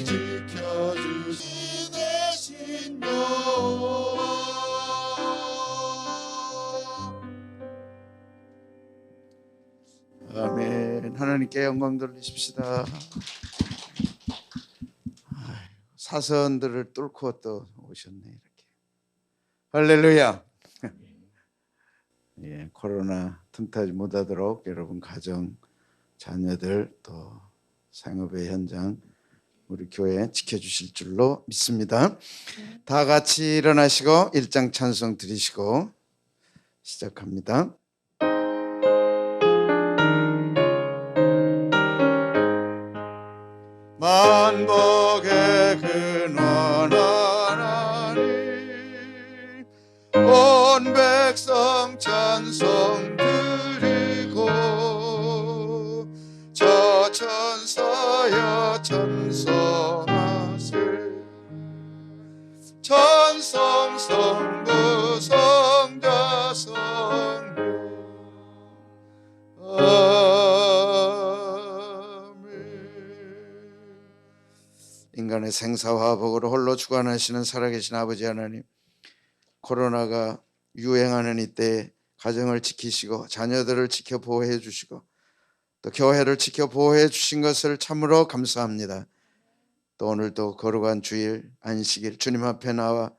지켜주시는 아멘. 하나님께 영광 돌리십시다. 사선들을 뚫고 또 오셨네 이렇게. 할렐루야. 예, 코로나 틈타지 못하도록 여러분 가정, 자녀들 또 상업의 현장 우리 교회 지켜주실 줄로 믿습니다. 다 같이 일어나시고 1장 찬송 드리시고 시작합니다. 만복의 근원 하나님 온 백성 찬송 드리고 저 천사여 찬송하세 찬송 성부 성자 성령 인간의 생사화복으로 홀로 주관하시는 살아계신 아버지 하나님, 코로나가 유행하는 이때 가정을 지키시고 자녀들을 지켜 보호해 주시고 또 교회를 지켜 보호해 주신 것을 참으로 감사합니다. 또 오늘도 거룩한 주일 안식일 주님 앞에 나와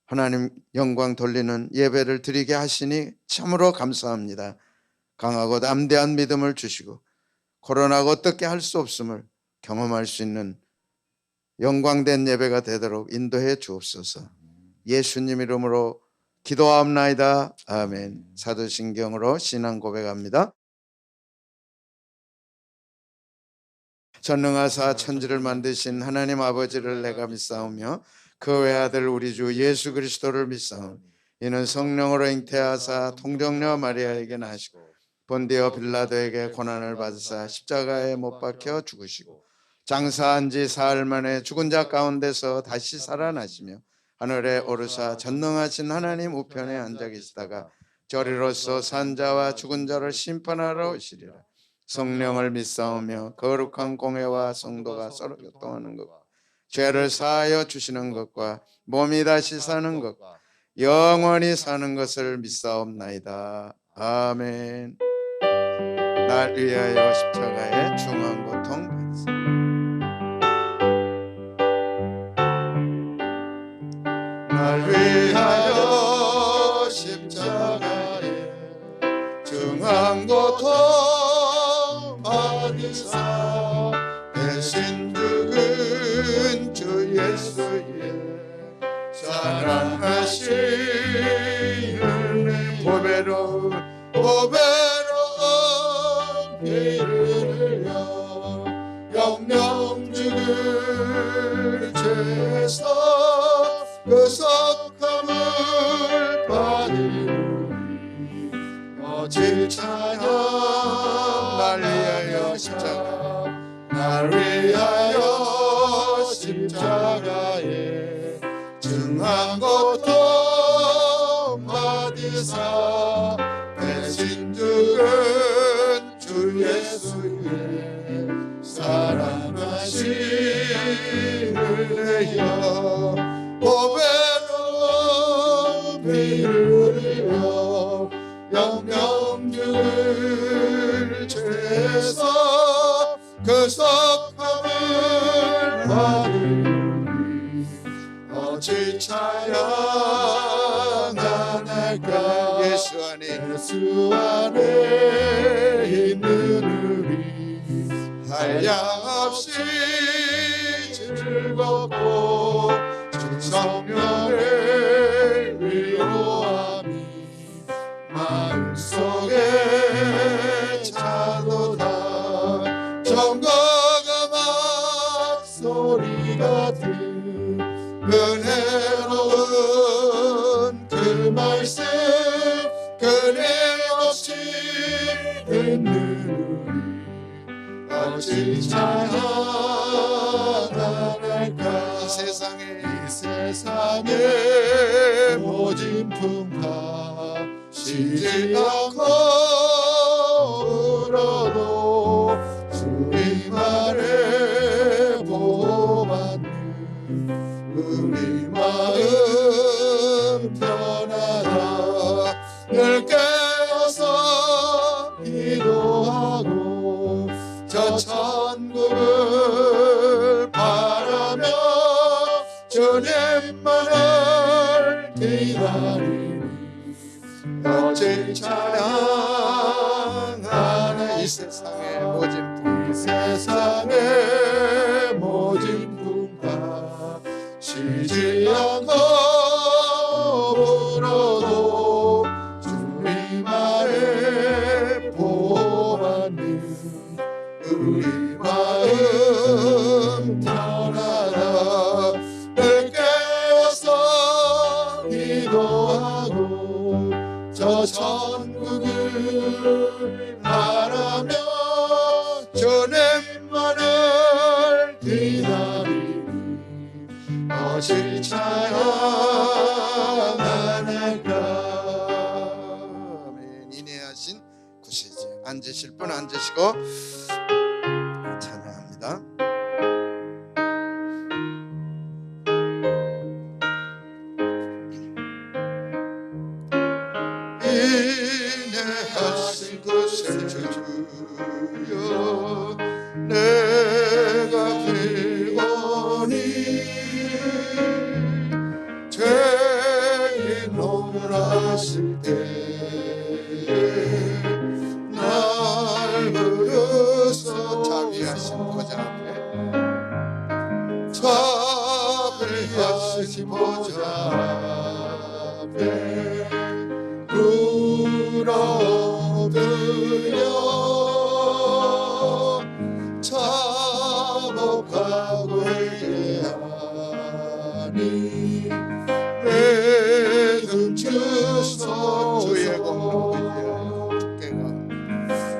하나님 영광 돌리는 예배를 드리게 하시니 참으로 감사합니다. 강하고 담대한 믿음을 주시고 코로나가 어떻게 할 수 없음을 경험할 수 있는 영광된 예배가 되도록 인도해 주옵소서. 예수님 이름으로 기도하옵나이다. 아멘. 사도신경으로 신앙 고백합니다. 전능하사 천지를 만드신 하나님 아버지를 내가 믿사오며 그 외아들 우리 주 예수 그리스도를 믿사오니 이는 성령으로 잉태하사 통정녀 마리아에게 나시고 본디오 빌라도에게 고난을 받으사 십자가에 못 박혀 죽으시고 장사한 지 사흘 만에 죽은 자 가운데서 다시 살아나시며 하늘에 오르사 전능하신 하나님 우편에 앉아 계시다가 저리로서 산 자와 죽은 자를 심판하러 오시리라. 성령을 믿사오며 거룩한 공회와 성도가 서로 교통하는 것과 죄를 사하여 주시는 것과 몸이 다시 사는 것과 영원히 사는 것을 믿사옵나이다. 아멘. 날 위하여 십자가의 중한 고통 받으사 날 위하여 십자가에 중한 고통 받으사 대신 죽은 주 예수의 사랑하시는 보배로운 피를 흘려 영영 죽을 죄에서 구속함을 받으리. 어질 찬양 날 위하여 십자가 날 위하여 십자가에 증한 고통 받으사 대신 죽은 주 예수의 사랑하시는 내여 보배로운 피를 흘려 영영 죽을 죄에서 구속함을 받으리. 어찌 찬양하날까 예수 안에 있는 우리 한량없이 즐겁고 주 성령의 위로함이 마음속에 차도다. 정거가 막 소리 같은 은혜로운 그 말씀 끊임없이 듣는 우리 어찌 찬양할까. 이 세상에 모진 풍파 쉬지 않고 울어도 주님 아래 보호 늘 깨어서 기도하고 저 천국을 바라며 주님만을 기다리니 어찌 찬양하네. 이 세상의 모진 풍파 쉬지 않고 불어도 주님 아래 보호받는 우리 마음 편하다. 늘 깨어서 기도하고 저 천국을 바라며 주님만을 기다리니 어찌 찬양하낼까. 아멘. 인내하신 구세주. 앉으실 분 앉으시고 찬양합니다. 인내하신 구세주여 내가 피곤히 죄인 노라실 때 날 부르소. 자비하신 보좌 앞에 자비하신 보좌 앞에 꿇어드려 자복하고 회개하니 매금 주소.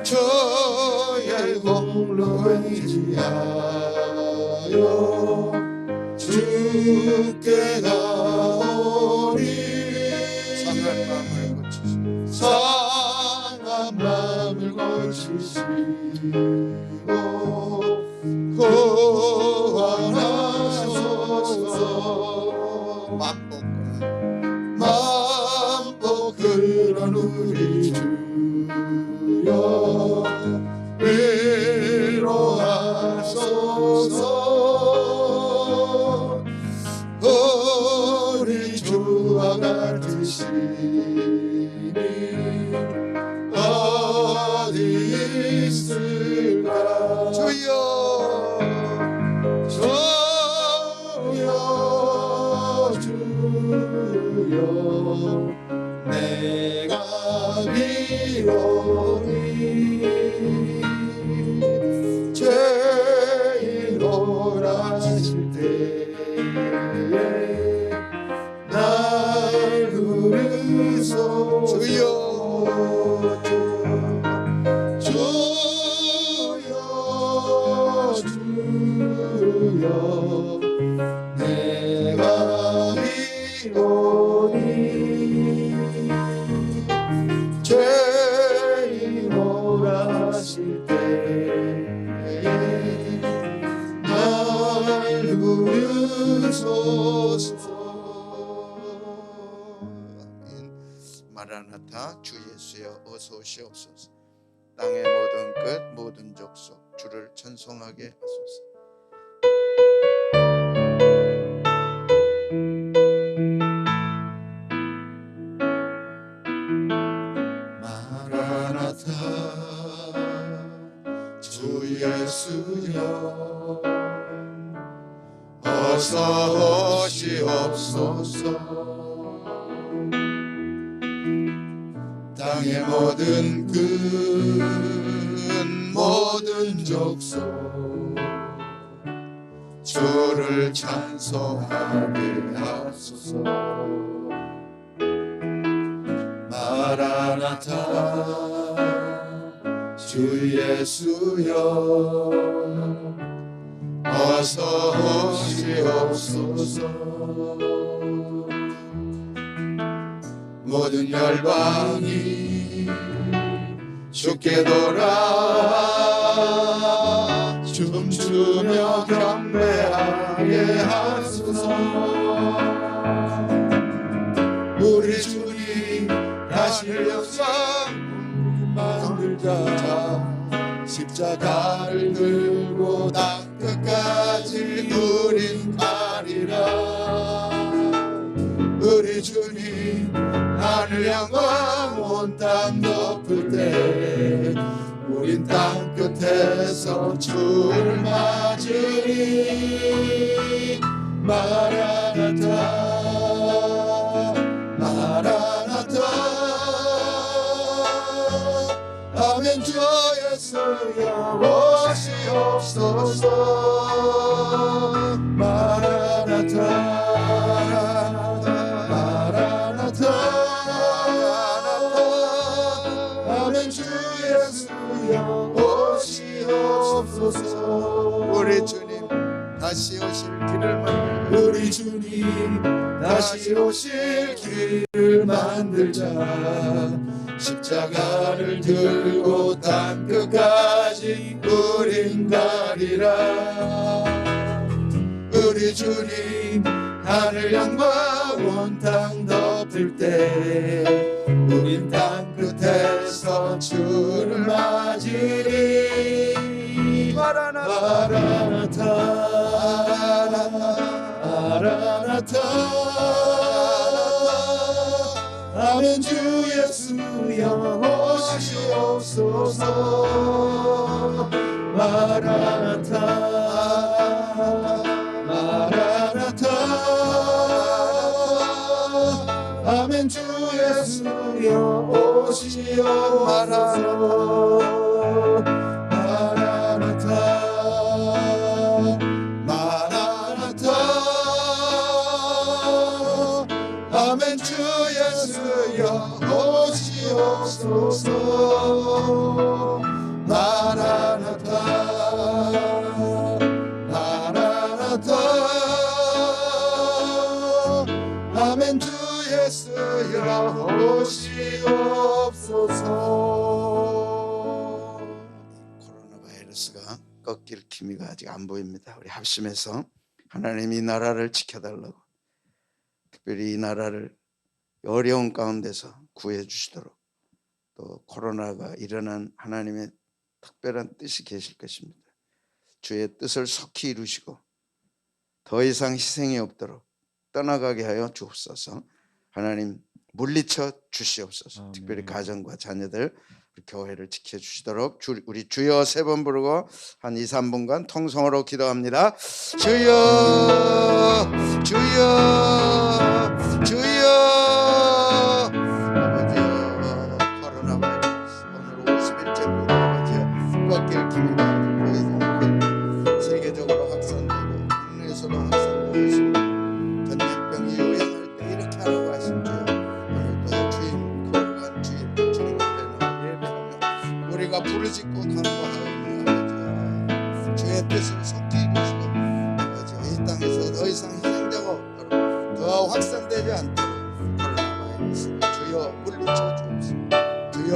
주의 공로 의지하여 주께 나오니 상한 마음을 고치시고 구원하소서. 만복그런 우리 주여 위로하소서. 우리 주와 같으시니 어디 있을까. 주여 주여 내가 비로니 죄인 오라실 때에 날 부르소. 주여 내가 비로니 죄인 오라실 때에 날 부르소서. 마라나타. 주 예수여 어서 오시옵소서. 땅의 모든 끝 모든 족속 주를 찬송하게 하소서. 마라나타. 주 예수여 어서 오시옵소서. 땅의 모든 끝 모든 족속 주를 찬송하게 하소서. 마라나타. 주 예수여 어서 오시옵소서. 모든 열방이 주께 돌아 춤추며 경배하게 하소서. 우리 주님 다시 영광 만들자. 십자가를 들고 땅 끝까지 우린 가리라. 우리 주님 하늘 영광 온 땅 덮을 때 우린 땅 끝에서 주를 맞으리. 마라나타 마라나타 아멘. 주 예수여 오시옵소서. 마라나타 마라나타 아멘. 주 예수여 오시옵소서. 우리 주님 다시 오실 길을 만들자. 우리 주님 다시 오실 길을 만들자. 십자가를 들고 땅 끝까지 우린 가리라. 우리 주님 하늘 영광 온 땅 덮을 때 우린 땅 끝에서 주를 맞으리. 마라나타 마라나타 아멘. 주 예수여 오시옵소서. 마라나타 마라나타 아멘. 주 예수여 오시옵소서. 마라나타 마라나타 아멘. 주 예수여 오시옵소서. 마라나타 마라나타 아멘. 주 예수여 오시옵소서. 코로나 바이러스가 꺾일 기미가 아직 안 보입니다. 우리 합심해서 하나님 이 나라를 지켜달라고, 특별히 이 나라를 어려운 가운데서 구해 주시도록, 또 코로나가 일어난 하나님의 특별한 뜻이 계실 것입니다. 주의 뜻을 속히 이루시고 더 이상 희생이 없도록 떠나가게 하여 주옵소서. 하나님 물리쳐 주시옵소서. 아멘. 특별히 가정과 자녀들, 우리 교회를 지켜주시도록 우리 주여 세 번 부르고 한 2, 3분간 통성으로 기도합니다. 주여 주여 주여. 아버지여, 코로나 바이러스 오늘 50일째입니다. 아버지여, 꺾일 기미가 보이지 않고 세계적으로 확산되고 국내에서도 확산되고 있습니다. 전염병이 유행할 때 이렇게 하라고 하신 주여, 오늘도 주님 거룩한 주님 앞에 나와 예배하며 우리가 부르짖고 간구하오니 아버지여, 주의 뜻을 속히 이루시고 아버지여, 이 땅에서 더 이상 희생자가 없도록, 더 확산되지 않도록 코로나 바이러스를 주여 물리쳐 주옵소서. 주여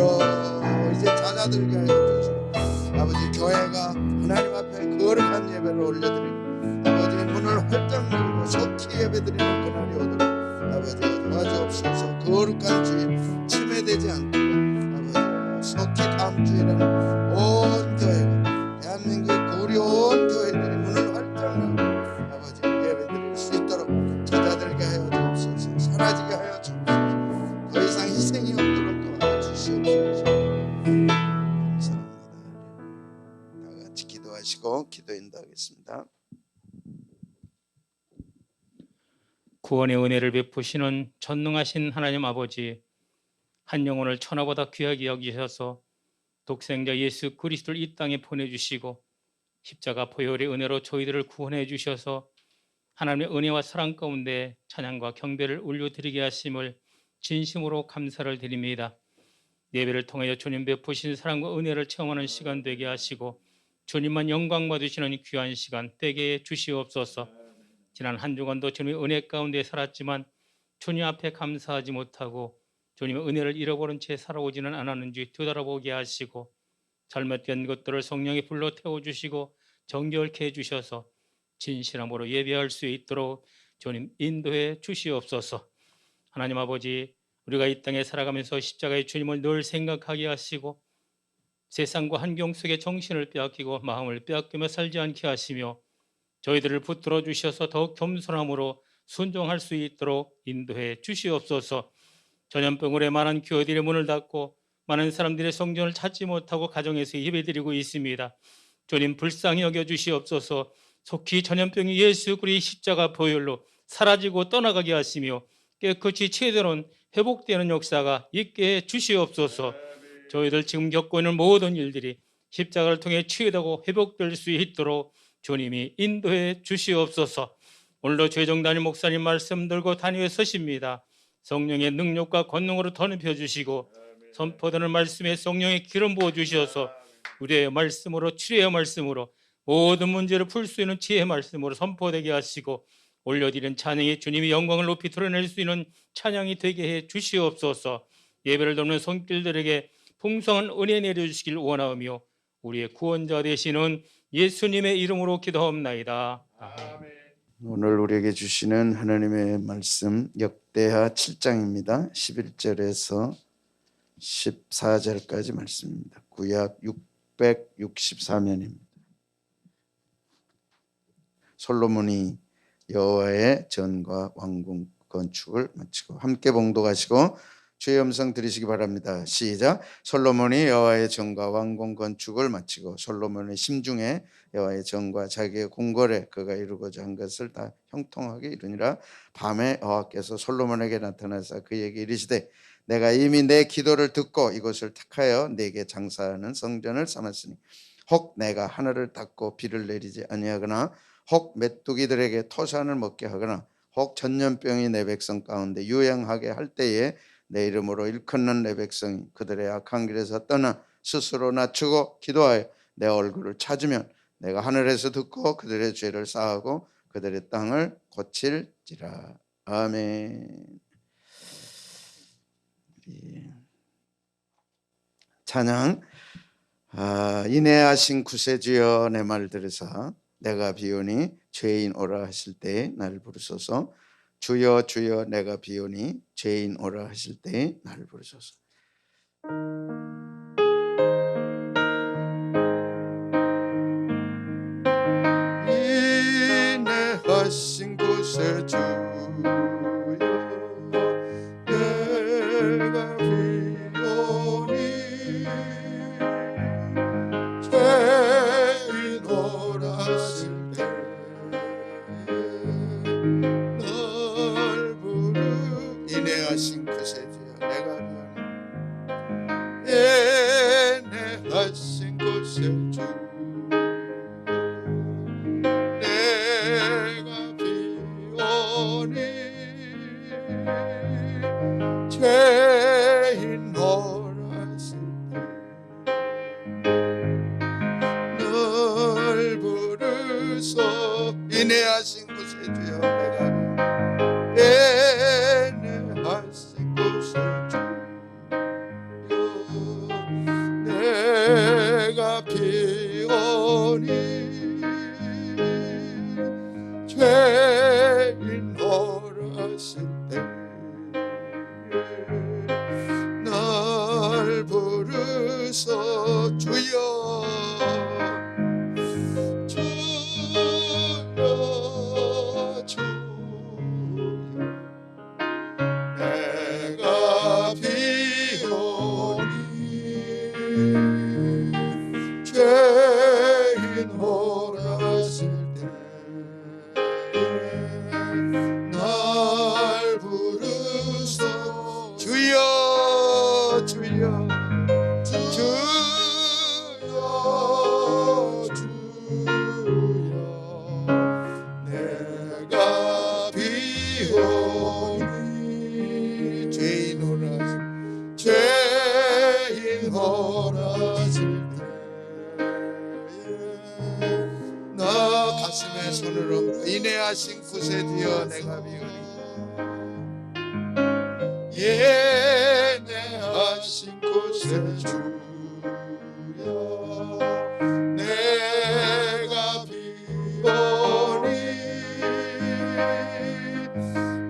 이제 찾아들게 하여 주시고 아버지, 교회가 하나님 앞에 거룩한 예배를 올려드리고 아버지 문을 활짝 열고 속히 예배드리는 그날이 오도록 아버지 도와주옵소서. 거룩한 주일 침해되지 않도록 아버지 속히 다음 주일에는 온 교회가, 대한민국 우리 온 교회들이 문을 활짝 열고 아버지 예배드릴 수 있도록 찾아들게 하여 주옵소서. 사라지게 하여 주옵소서. 더 이상 희생이 없도록 도와주시옵소서. 감사합니다. 다 같이 기도하시고 기도 인도하겠습니다. 구원의 은혜를 베푸시는 전능하신 하나님 아버지, 한 영혼을 천하보다 귀하게 여기셔서 독생자 예수 그리스도를 이 땅에 보내주시고 십자가 보혈의 은혜로 저희들을 구원해 주셔서 하나님의 은혜와 사랑 가운데 찬양과 경배를 올려드리게 하심을 진심으로 감사를 드립니다. 예배를 통하여 주님 베푸신 사랑과 은혜를 체험하는 시간 되게 하시고 주님만 영광 받으시는 귀한 시간 되게 주시옵소서. 지난 한 주간도 주님의 은혜 가운데 살았지만 주님 앞에 감사하지 못하고 주님의 은혜를 잃어버린 채 살아오지는 않았는지 되돌아보게 하시고 잘못된 것들을 성령이 불러 태워주시고 정결케 해주셔서 진실함으로 예배할 수 있도록 주님 인도해 주시옵소서. 하나님 아버지, 우리가 이 땅에 살아가면서 십자가의 주님을 늘 생각하게 하시고 세상과 환경 속에 정신을 빼앗기고 마음을 빼앗기며 살지 않게 하시며 저희들을 붙들어 주셔서 더욱 겸손함으로 순종할 수 있도록 인도해 주시옵소서. 전염병으로 많은 교회들의 문을 닫고 많은 사람들의 성전을 찾지 못하고 가정에서 예배드리고 있습니다. 주님 불쌍히 여겨 주시옵소서. 속히 전염병이 예수 그리스도의 십자가 보혈로 사라지고 떠나가게 하시며 깨끗이 제대로 회복되는 역사가 있게 해 주시옵소서. 저희들 지금 겪고 있는 모든 일들이 십자가를 통해 치유되고 회복될 수 있도록 주님이 인도해 주시옵소서. 오늘도 최정 담임 목사님 말씀 들고 단위에 서십니다. 성령의 능력과 권능으로 덧입혀 주시고 선포되는 말씀에 성령의 기름 부어 주셔서 우리의 말씀으로 치료의 말씀으로 모든 문제를 풀 수 있는 지혜의 말씀으로 선포되게 하시고 올려드리는 찬양이 주님이 영광을 높이 드러낼 수 있는 찬양이 되게 해 주시옵소서. 예배를 돕는 손길들에게 풍성한 은혜 내려주시길 원하오며 우리의 구원자 되시는 예수님의 이름으로 기도하옵나이다. 아멘. 오늘 우리에게 주시는 하나님의 말씀 역대하 7장입니다. 11절에서 14절까지 말씀입니다. 구약 664면입니다. 솔로몬이 여호와의 전과 왕궁 건축을 마치고 함께 봉독하시고 주의 음성 들으시기 바랍니다. 시작. 솔로몬이 여호와의 전과 왕궁 건축을 마치고 솔로몬의 심중에 여호와의 전과 자기의 궁궐에 그가 이루고자 한 것을 다 형통하게 이루니라. 밤에 여호와께서 솔로몬에게 나타나사 그에게 이르시되 내가 이미 내 기도를 듣고 이곳을 택하여 내게 장사하는 성전을 삼았으니 혹 내가 하늘을 닫고 비를 내리지 아니하거나 혹 메뚜기들에게 토산을 먹게 하거나 혹 전염병이 내 백성 가운데 유행하게 할 때에 내 이름으로 일컫는 내 백성이 그들의 악한 길에서 떠나 스스로 낮추고 기도하여 내 얼굴을 찾으면 내가 하늘에서 듣고 그들의 죄를 사하고 그들의 땅을 고칠지라. 아멘. 찬양. 인내하신 구세주여 내 말 들으사 내가 비오니 죄인 오라 하실 때에 나를 부르소서. 주여 주여 내가 비오니 죄인 오라 하실 때에 나를 부르소서. 인내하신 구세주여 내가 비오니 죄인 오라 하실 인내하신 구세주여 내가 비오니 인내하신 구세주 내가 비오니 죄인 오라실 널 부르소. 인내하신 구세주여 내가 인내하신 구세주여 내가 비오니 죄인 오라실 때 날 부르소. 주여 주여 주여 내가 비오니 죄인 오라실 때 날 부르소. 주여 주여 주여 주여 내가 비오니 죄인 오라실 나 가슴에 손을 얹고 인내하신 구세주여 내가 비오니 인내하신 구세주여 내가 비오니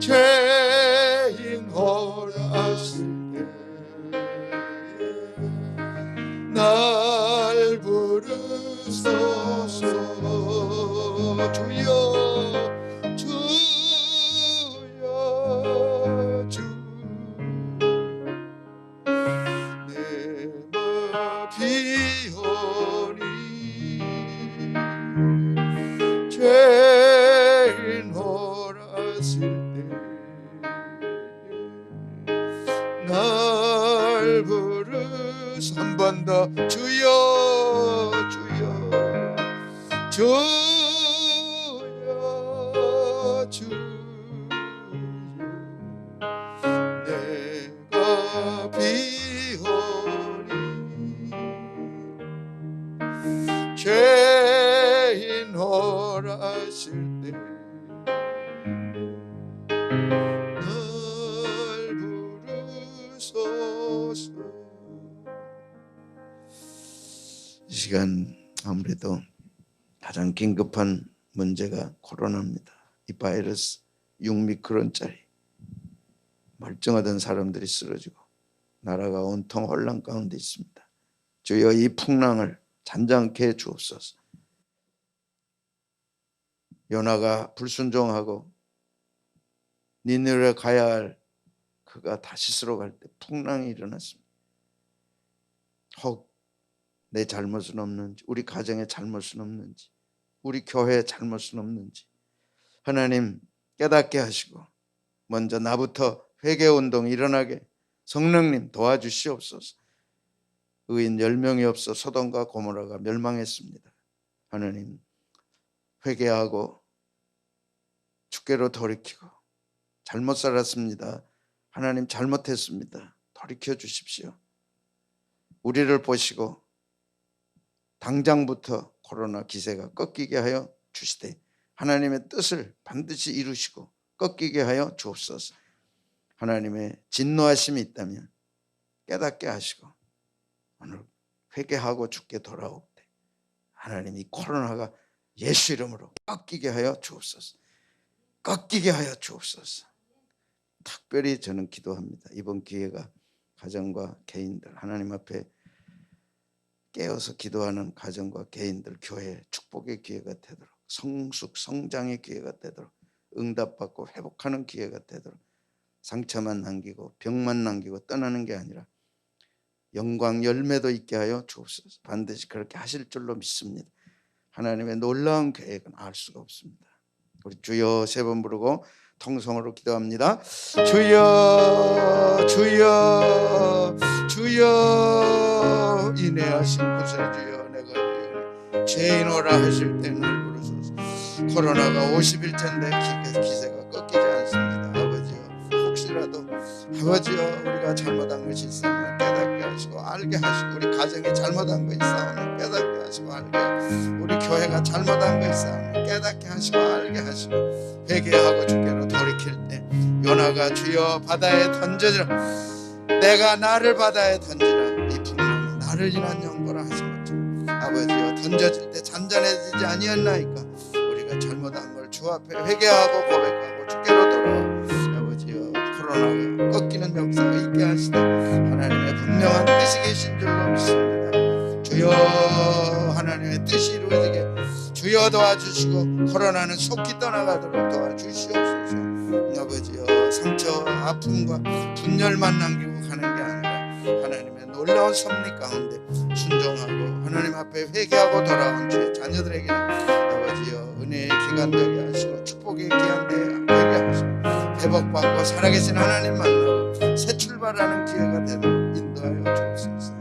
죄인 오라실 날 부르소서. 주여 주여 주 내마 비오니 죄인 몰았을 때날 부르소. 한 번 더 주여 주여 주여 주여 내가 비오니 죄인 홀았을 때 날 부르소서. 이 시간 아무래도 가장 긴급한 문제가 코로나입니다. 이 바이러스 6미크론짜리 멀쩡하던 사람들이 쓰러지고 나라가 온통 혼란 가운데 있습니다. 주여 이 풍랑을 잔잔케 해 주옵소서. 요나가 불순종하고 니느웨 가야 할 그가 다시스로 갈 때 풍랑이 일어났습니다. 혹 내 잘못은 없는지, 우리 가정의 잘못은 없는지, 우리 교회의 잘못은 없는지 하나님 깨닫게 하시고 먼저 나부터 회개운동이 일어나게 성령님 도와주시옵소서. 의인 10명이 없어 소돔과 고모라가 멸망했습니다. 하나님 회개하고 주께로 돌이키고 잘못 살았습니다. 하나님 잘못했습니다. 돌이켜 주십시오. 우리를 보시고 당장부터 코로나 기세가 꺾이게 하여 주시되 하나님의 뜻을 반드시 이루시고 꺾이게 하여 주옵소서. 하나님의 진노하심이 있다면 깨닫게 하시고 오늘 회개하고 주께 돌아올 때 하나님 이 코로나가 예수 이름으로 꺾이게 하여 주옵소서. 꺾이게 하여 주옵소서. 특별히 저는 기도합니다. 이번 기회가 가정과 개인들 하나님 앞에 깨어서 기도하는 가정과 개인들 교회 축복의 기회가 되도록 성숙 성장의 기회가 되도록 응답받고 회복하는 기회가 되도록 상처만 남기고 병만 남기고 떠나는 게 아니라 영광 열매도 있게 하여 주옵소서. 반드시 그렇게 하실 줄로 믿습니다. 하나님의 놀라운 계획은 알 수가 없습니다. 우리 주여 세 번 부르고 통성으로 기도합니다. 주여 주여 주여 인내하신 구세주여 내가 주여 죄인오라 하실 때 날 부르소서. 코로나가 50일째인데 기세가 꺾이지 않습니다. 아버지여 혹시라도 아버지여 우리가 잘못한 것이 있으면 깨닫게 하시고 알게 하시고 우리 가정에 잘못한 것이 있으면 깨닫게 하시고 알게 하시고 우리 교회가 잘못한 것이 있으면 깨닫게 하시고 알게 하시고 회개하고 주께로 돌이킬 때 요나가 주여 바다에 던져지라 내가 나를 바다에 던지라 이 풍랑이 나를 인한 영거라 하신 것처럼 아버지여 던져질 때 잔잔해지지 아니었나이까 우리가 잘못한 걸 주 앞에 회개하고 고백하고 주께로 돌아와 아버지여 코로나가 꺾이는 역사가 있게 하시되 하나님의 분명한 뜻이 계신 줄로 믿습니다. 주여 하나님의 뜻이 이루어지게 주여 도와주시고 코로나는 속히 떠나가도록 도와주시옵소서. 아버지여 상처와 아픔과 분열만 남기고 가는 게 아니라 하나님의 놀라운 섭리 가운데 순종하고 하나님 앞에 회개하고 돌아온 주의 자녀들에게는 아버지여 은혜의 기간 되게 하시고 축복의 기간 되게 하시고 회복받고 살아계신 하나님 만나고 새 출발하는 기회가 되도록 인도하여 주옵소서.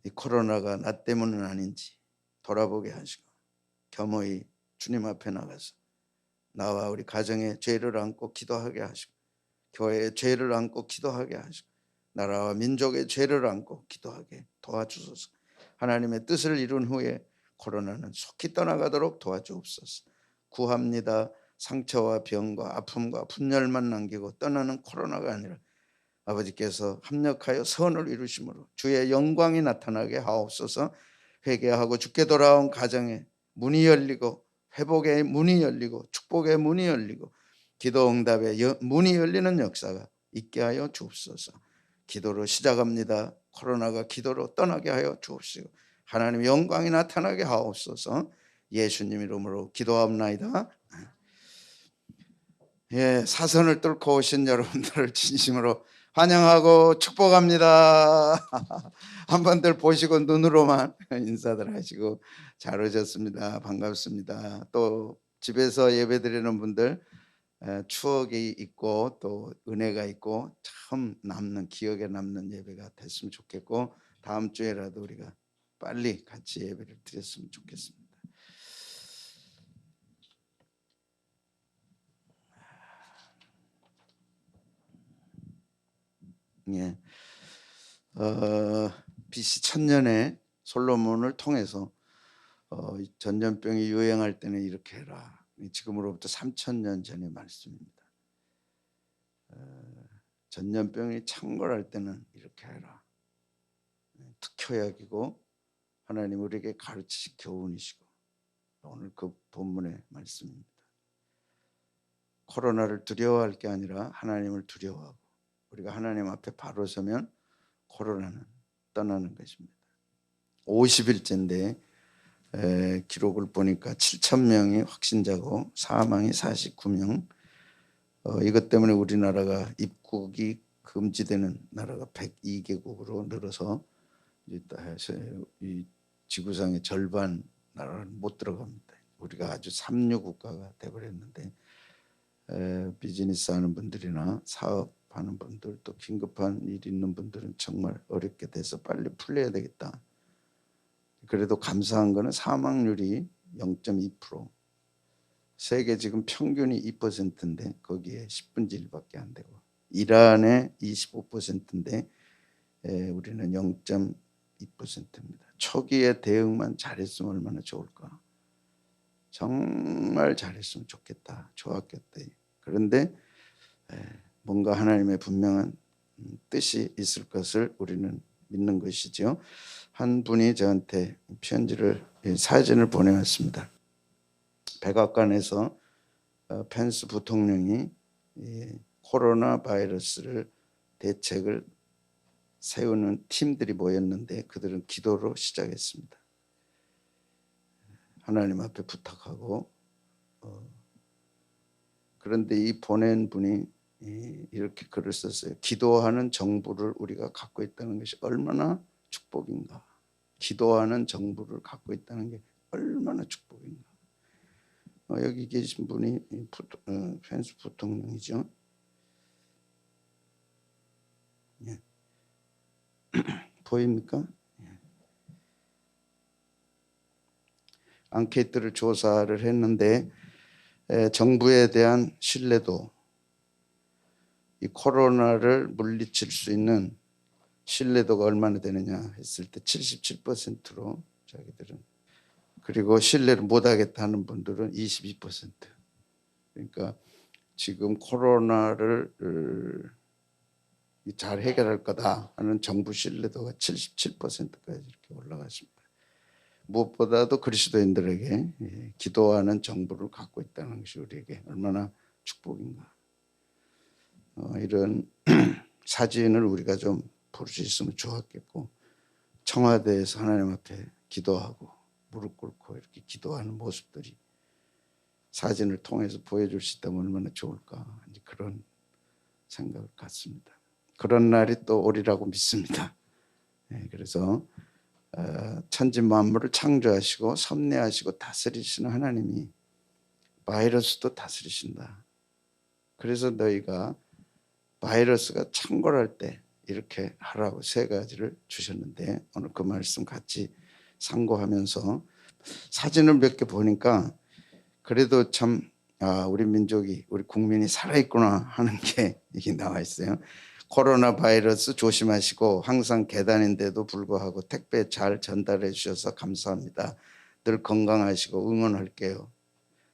이 코로나가 나 때문은 아닌지 돌아보게 하시고 겸허히 주님 앞에 나가서 나와 우리 가정의 죄를 안고 기도하게 하시고 교회의 죄를 안고 기도하게 하시고 나라와 민족의 죄를 안고 기도하게 도와주소서. 하나님의 뜻을 이룬 후에 코로나는 속히 떠나가도록 도와주옵소서. 구합니다. 상처와 병과 아픔과 분열만 남기고 떠나는 코로나가 아니라 아버지께서 합력하여 선을 이루심으로 주의 영광이 나타나게 하옵소서. 회개하고 주께 돌아온 가정에 문이 열리고 회복의 문이 열리고 축복의 문이 열리고 기도 응답의 문이 열리는 역사가 있게 하여 주옵소서. 기도로 시작합니다. 코로나가 기도로 떠나게 하여 주옵시고 하나님의 영광이 나타나게 하옵소서. 예수님 이름으로 기도합나이다. 예, 사선을 뚫고 오신 여러분들을 진심으로 환영하고 축복합니다. 한 번들 보시고 눈으로만 인사들 하시고 잘 오셨습니다. 반갑습니다. 또 집에서 예배드리는 분들 추억이 있고 또 은혜가 있고 참 남는 기억에 남는 예배가 됐으면 좋겠고 다음 주에라도 우리가 빨리 같이 예배를 드렸으면 좋겠습니다. 예. BC 1000년에 솔로몬을 통해서 전염병이 유행할 때는 이렇게 해라. 지금으로부터 3000년 전의 말씀입니다. 전염병이 창궐할 때는 이렇게 해라. 특효약이고 하나님 우리에게 가르치신 교훈이시고 오늘 그 본문의 말씀입니다. 코로나를 두려워할 게 아니라 하나님을 두려워하고 우리가 하나님 앞에 바로 서면 코로나는 떠나는 것입니다. 50일째인데 기록을 보니까 7,000명이 확진자고 사망이 49명. 이것 때문에 우리나라가 입국이 금지되는 나라가 102개국으로 늘어서 이 지구상의 절반 나라는 못 들어갑니다. 우리가 아주 삼류 국가가 되어버렸는데 비즈니스 하는 분들이나 사업하는 분들 또 긴급한 일 있는 분들은 정말 어렵게 돼서 빨리 풀려야 되겠다. 그래도 감사한 거는 사망률이 0.2%. 세계 지금 평균이 2%인데 거기에 10분의 1밖에 안 되고 이란의 25%인데 우리는 0.2%입니다. 초기에 대응만 잘했으면 얼마나 좋을까. 정말 잘했으면 좋겠다. 좋았겠다. 그런데 뭔가 하나님의 분명한 뜻이 있을 것을 우리는 믿는 것이죠. 한 분이 저한테 사진을 보내왔습니다. 백악관에서 펜스 부통령이 코로나 바이러스를 대책을 세우는 팀들이 모였는데 그들은 기도로 시작했습니다. 하나님 앞에 부탁하고 그런데 이 보낸 분이 이렇게 글을 썼어요. 기도하는 정부를 우리가 갖고 있다는 것이 얼마나 축복인가. 기도하는 정부를 갖고 있다는 게 얼마나 축복인가. 여기 계신 분이 펜스 부통령이죠. 예. 보입니까? 예. 앙케이트를 조사를 했는데 정부에 대한 신뢰도, 이 코로나를 물리칠 수 있는 신뢰도가 얼마나 되느냐 했을 때 77%로 자기들은, 그리고 신뢰를 못하겠다는 분들은 22%. 그러니까 지금 코로나를 잘 해결할 거다 하는 정부 신뢰도가 77%까지 이렇게 올라갔습니다. 무엇보다도 그리스도인들에게 기도하는 정부를 갖고 있다는 것이 우리에게 얼마나 축복인가. 이런 사진을 우리가 좀 볼 수 있으면 좋았겠고, 청와대에서 하나님 앞에 기도하고 무릎 꿇고 이렇게 기도하는 모습들이 사진을 통해서 보여줄 수 있다면 얼마나 좋을까, 그런 생각을 갖습니다. 그런 날이 또 오리라고 믿습니다. 그래서 천지 만물을 창조하시고 섭리하시고 다스리시는 하나님이 바이러스도 다스리신다. 그래서 너희가 바이러스가 창궐할 때 이렇게 하라고 3가지를 주셨는데 오늘 그 말씀 같이 상고하면서 사진을 몇 개 보니까 그래도 참 우리 민족이, 우리 국민이 살아있구나 하는 게 이게 나와 있어요. 코로나 바이러스 조심하시고 항상 계단인데도 불구하고 택배 잘 전달해 주셔서 감사합니다. 늘 건강하시고 응원할게요.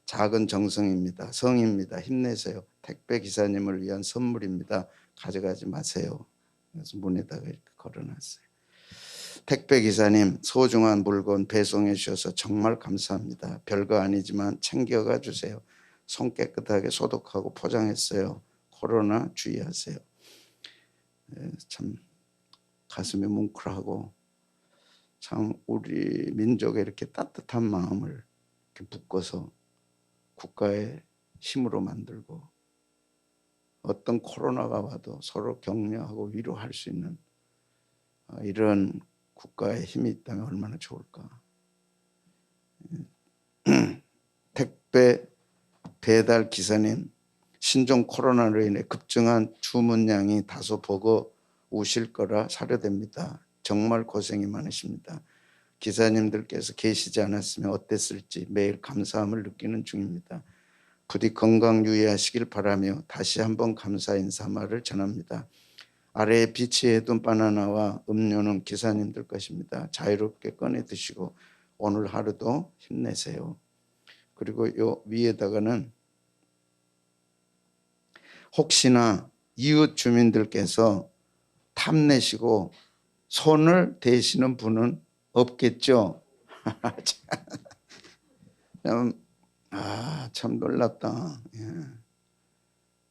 작은 정성입니다. 성입니다. 힘내세요. 택배 기사님을 위한 선물입니다. 가져가지 마세요. 그래서 문에다가 이렇게 걸어놨어요. 택배 기사님, 소중한 물건 배송해 주셔서 정말 감사합니다. 별거 아니지만 챙겨가 주세요. 손 깨끗하게 소독하고 포장했어요. 코로나 주의하세요. 참 가슴이 뭉클하고 참 우리 민족의 이렇게 따뜻한 마음을 이렇게 묶어서 국가의 힘으로 만들고 어떤 코로나가 와도 서로 격려하고 위로할 수 있는 이런 국가의 힘이 있다면 얼마나 좋을까. 택배 배달 기사님, 신종 코로나로 인해 급증한 주문량이 다소 버거우실 거라 사료됩니다. 정말 고생이 많으십니다. 기사님들께서 계시지 않았으면 어땠을지 매일 감사함을 느끼는 중입니다. 부디 건강 유의하시길 바라며 다시 한번 감사 인사말을 전합니다. 아래에 비치해둔 바나나와 음료는 기사님들 것입니다. 자유롭게 꺼내 드시고 오늘 하루도 힘내세요. 그리고 요 위에다가는 혹시나 이웃 주민들께서 탐내시고 손을 대시는 분은 없겠죠? 참 놀랍다.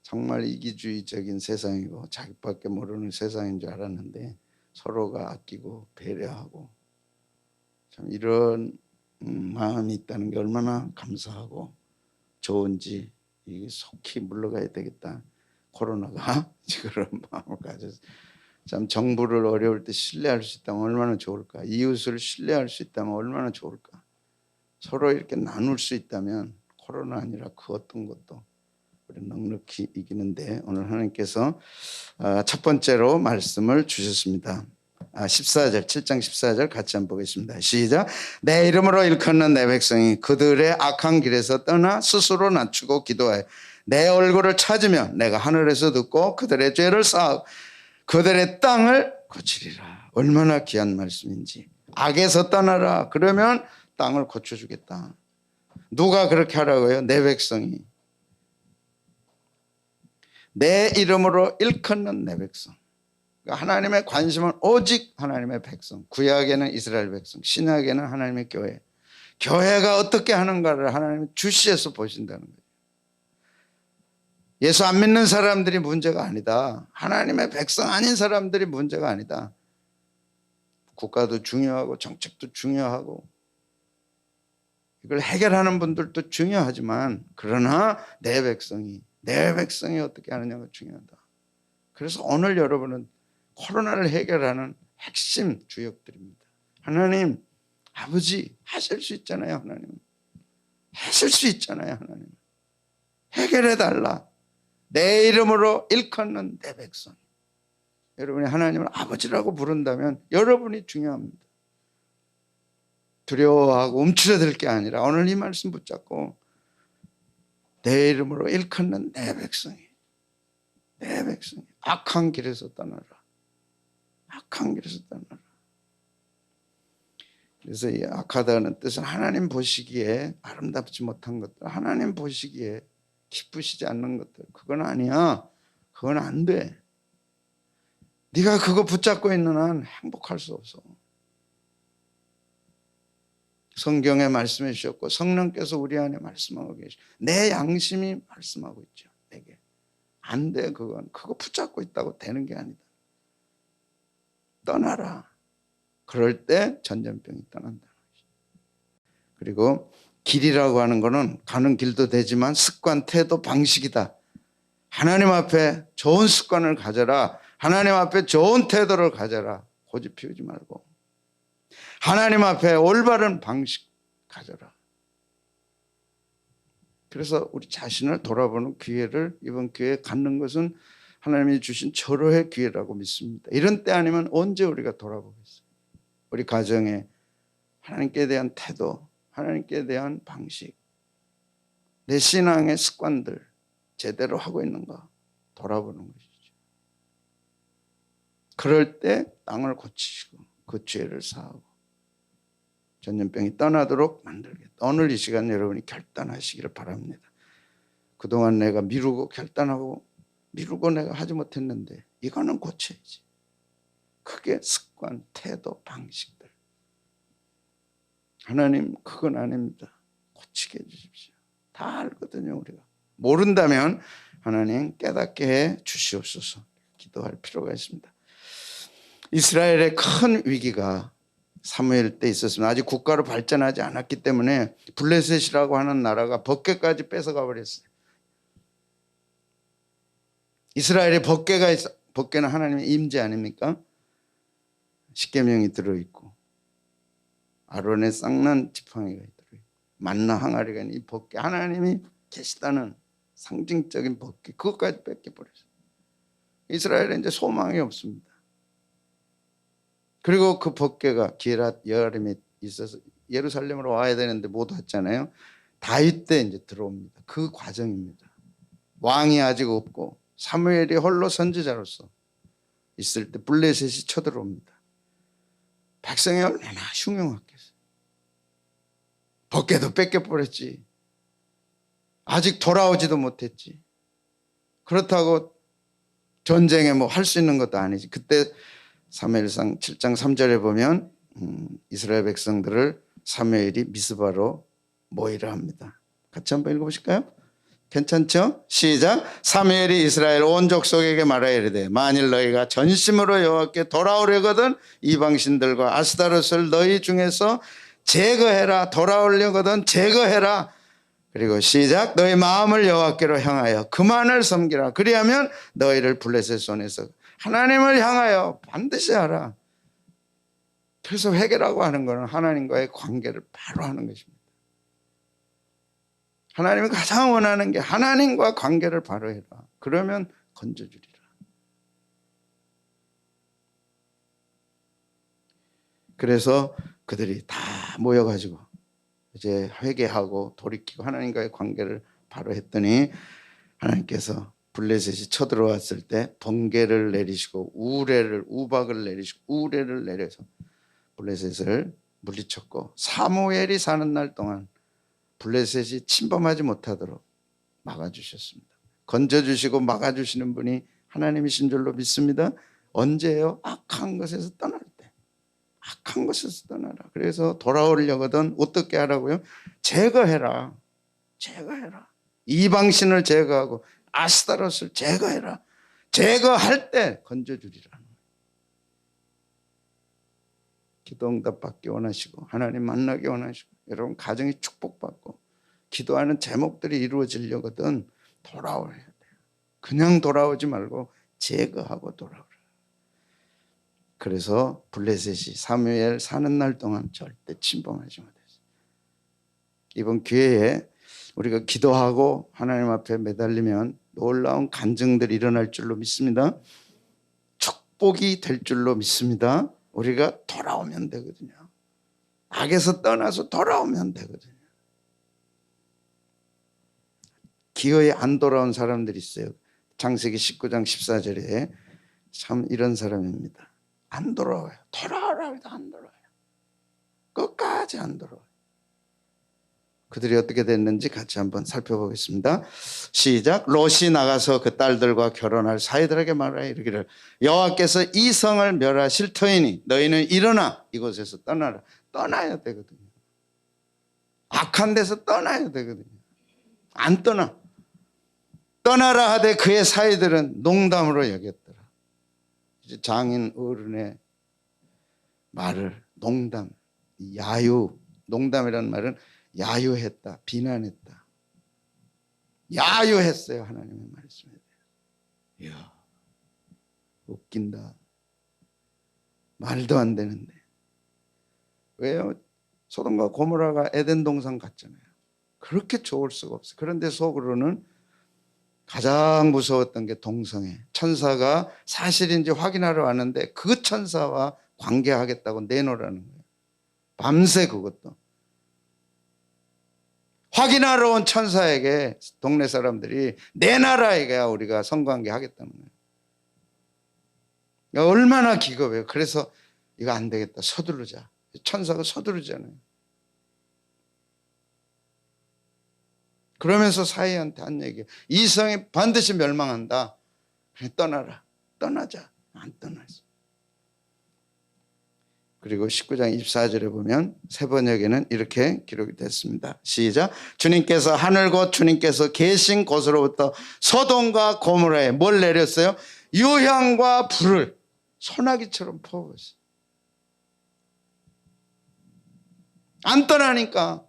정말 이기주의적인 세상이고 자기밖에 모르는 세상인 줄 알았는데 서로가 아끼고 배려하고 참 이런 마음이 있다는 게 얼마나 감사하고 좋은지 이게 속히 물러가야 되겠다. 코로나가 그런 마음을 가져서 참 정부를 어려울 때 신뢰할 수 있다면 얼마나 좋을까. 이웃을 신뢰할 수 있다면 얼마나 좋을까. 서로 이렇게 나눌 수 있다면 코로나 아니라 그 어떤 것도 우리 넉넉히 이기는데 오늘 하나님께서 첫 번째로 말씀을 주셨습니다. 14절 7장 14절 같이 한번 보겠습니다. 시작. 내 이름으로 일컫는 내 백성이 그들의 악한 길에서 떠나 스스로 낮추고 기도하여 내 얼굴을 찾으면 내가 하늘에서 듣고 그들의 죄를 사하고 그들의 땅을 고치리라. 얼마나 귀한 말씀인지. 악에서 떠나라. 그러면 땅을 고쳐주겠다. 누가 그렇게 하라고요? 내 백성이. 내 이름으로 일컫는 내 백성. 하나님의 관심은 오직 하나님의 백성. 구약에는 이스라엘 백성, 신약에는 하나님의 교회. 교회가 어떻게 하는가를 하나님은 주시해서 보신다는 거예요. 예수 안 믿는 사람들이 문제가 아니다. 하나님의 백성 아닌 사람들이 문제가 아니다. 국가도 중요하고 정책도 중요하고 이걸 해결하는 분들도 중요하지만 그러나 내 백성이 어떻게 하느냐가 중요하다. 그래서 오늘 여러분은 코로나를 해결하는 핵심 주역들입니다. 하나님, 아버지 하실 수 있잖아요. 하나님 하실 수 있잖아요. 하나님 해결해달라. 내 이름으로 일컫는 내 백성. 여러분이 하나님을 아버지라고 부른다면 여러분이 중요합니다. 두려워하고 움츠러들 게 아니라 오늘 이 말씀 붙잡고 내 이름으로 일컫는 내 백성이 악한 길에서 떠나라. 악한 길에서 떠나라. 그래서 이 악하다는 뜻은 하나님 보시기에 아름답지 못한 것들, 하나님 보시기에 기쁘시지 않는 것들, 그건 아니야. 그건 안 돼. 네가 그거 붙잡고 있는 한 행복할 수 없어. 성경에 말씀해 주셨고 성령께서 우리 안에 말씀하고 계시고 내 양심이 말씀하고 있죠. 내게 안 돼. 그건 그거 붙잡고 있다고 되는 게 아니다. 떠나라. 그럴 때 전염병이 떠난다는 것이죠. 그리고 길이라고 하는 거는 가는 길도 되지만 습관, 태도, 방식이다. 하나님 앞에 좋은 습관을 가져라. 하나님 앞에 좋은 태도를 가져라. 고집 피우지 말고 하나님 앞에 올바른 방식 가져라. 그래서 우리 자신을 돌아보는 기회를 이번 기회에 갖는 것은 하나님이 주신 절호의 기회라고 믿습니다. 이런 때 아니면 언제 우리가 돌아보겠어요? 우리 가정에 하나님께 대한 태도, 하나님께 대한 방식, 내 신앙의 습관들 제대로 하고 있는가 돌아보는 것이죠. 그럴 때 땅을 고치시고 그 죄를 사하고 전염병이 떠나도록 만들겠다. 오늘 이 시간 여러분이 결단하시기를 바랍니다. 그동안 내가 미루고 내가 하지 못했는데 이거는 고쳐야지. 그게 습관, 태도, 방식들. 하나님 그건 아닙니다. 고치게 해주십시오. 다 알거든요. 우리가 모른다면 하나님 깨닫게 해 주시옵소서. 기도. 기도할 필요가 있습니다. 이스라엘의 큰 위기가 사무엘 때 있었습니다. 아직 국가로 발전하지 않았기 때문에 블레셋이라고 하는 나라가 법궤까지 뺏어가 버렸어요. 이스라엘에 법궤는 하나님의 임재 아닙니까? 십계명이 들어있고 아론의 쌍난 지팡이가 들어있고 만나 항아리가 있는 이 법궤, 하나님이 계시다는 상징적인 법궤, 그것까지 뺏겨버렸어요. 이스라엘에 이제 소망이 없습니다. 그리고 그 법궤가 기럇 여아림에 있어서 예루살렘으로 와야 되는데 못 왔잖아요. 다윗 때 이제 들어옵니다. 그 과정입니다. 왕이 아직 없고 사무엘이 홀로 선지자로서 있을 때 블레셋이 쳐들어옵니다. 백성이 얼마나 흉흉하겠어요. 법궤도 뺏겨버렸지. 아직 돌아오지도 못했지. 그렇다고 전쟁에 뭐 할 수 있는 것도 아니지. 그때 사무엘상 7장 3절에 보면 이스라엘 백성들을 사무엘이 미스바로 모이라 합니다. 같이 한번 읽어보실까요? 괜찮죠? 시작. 사무엘이 이스라엘 온 족속에게 말하여 이르되 만일 너희가 전심으로 여호와께 돌아오려거든 이방신들과 아스타롯을 너희 중에서 제거해라. 돌아오려거든 제거해라. 그리고 시작. 너희 마음을 여호와께로 향하여 그만을 섬기라. 그리하면 너희를 블레셋 손에서 하나님을 향하여 반드시 하라. 그래서 회개라고 하는 것은 하나님과의 관계를 바로 하는 것입니다. 하나님이 가장 원하는 게 하나님과 관계를 바로 해라. 그러면 건져주리라. 그래서 그들이 다 모여가지고 이제 회개하고 돌이키고 하나님과의 관계를 바로 했더니 하나님께서 블레셋이 쳐들어왔을 때 번개를 내리시고 우박을 내리시고 우레를 내려서 블레셋을 물리쳤고 사무엘이 사는 날 동안 블레셋이 침범하지 못하도록 막아주셨습니다. 건져주시고 막아주시는 분이 하나님이신 줄로 믿습니다. 언제예요? 악한 것에서 떠날 때. 악한 것에서 떠나라. 그래서 돌아오려거든 어떻게 하라고요? 제거해라. 제거해라. 이방신을 제거하고 아스타롯을 제거해라. 제거할 때 건져주리라. 기도 응답 받기 원하시고 하나님 만나기 원하시고 여러분 가정이 축복받고 기도하는 제목들이 이루어지려거든 돌아오야 돼요. 그냥 돌아오지 말고 제거하고 돌아오라. 그래서 블레셋이 사무엘 사는 날 동안 절대 침범하지 못했어요. 이번 기회에 우리가 기도하고 하나님 앞에 매달리면 놀라운 간증들이 일어날 줄로 믿습니다. 축복이 될 줄로 믿습니다. 우리가 돌아오면 되거든요. 악에서 떠나서 돌아오면 되거든요. 기어에 안 돌아온 사람들이 있어요. 창세기 19장 14절에 참 이런 사람입니다. 안 돌아와요. 돌아오라 해도 안 돌아와요. 끝까지 안 돌아와요. 그들이 어떻게 됐는지 같이 한번 살펴보겠습니다. 시작. 롯이 나가서 그 딸들과 결혼할 사이들에게 말하여 이르기를 여호와께서 이 성을 멸하실 터이니 너희는 일어나 이곳에서 떠나라. 떠나야 되거든요. 악한 데서 떠나야 되거든요. 안 떠나. 떠나라 하되 그의 사이들은 농담으로 여겼더라. 이제 장인 어른의 말을 농담, 야유, 농담이라는 말은 야유했다, 비난했다. 야유했어요. 하나님의 말씀에 대해. 이야, 웃긴다. 말도 안 되는데. 왜요? 소돔과 고모라가 에덴 동산 같잖아요. 그렇게 좋을 수가 없어요. 그런데 속으로는 가장 무서웠던 게 동성애. 천사가 사실인지 확인하러 왔는데 그 천사와 관계하겠다고 내놓으라는 거예요. 밤새 그것도. 확인하러 온 천사에게 동네 사람들이 내 나라에게 우리가 성관계 하겠다는 거예요. 얼마나 기겁해요. 그래서 이거 안 되겠다. 서두르자. 천사가 서두르잖아요. 그러면서 사이한테 한 얘기예요. 이 성이 반드시 멸망한다. 그냥 떠나라. 떠나자. 안 떠났어. 그리고 19장 24절에 보면 세 번역에는 이렇게 기록이 됐습니다. 시작. 주님께서 하늘 곧 주님께서 계신 곳으로부터 소돔과 고모라에 뭘 내렸어요? 유향과 불을 소나기처럼 퍼부었어요. 안 떠나니까.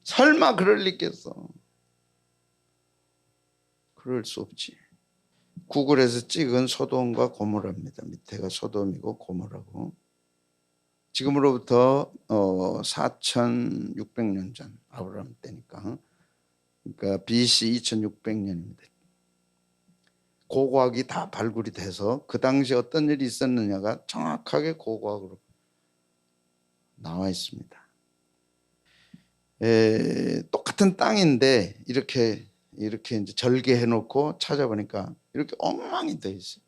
설마 그럴 리 있겠어. 그럴 수 없지. 구글에서 찍은 소돔과 고모라입니다. 밑에가 소돔이고 고모라고. 지금으로부터 4,600년 전 아브라함 때니까, 그러니까 BC 2,600년입니다. 고고학이 다 발굴이 돼서 그 당시 어떤 일이 있었느냐가 정확하게 고고학으로 나와 있습니다. 똑같은 땅인데 이렇게 이제 절개해 놓고 찾아보니까 이렇게 엉망이 돼 있어요.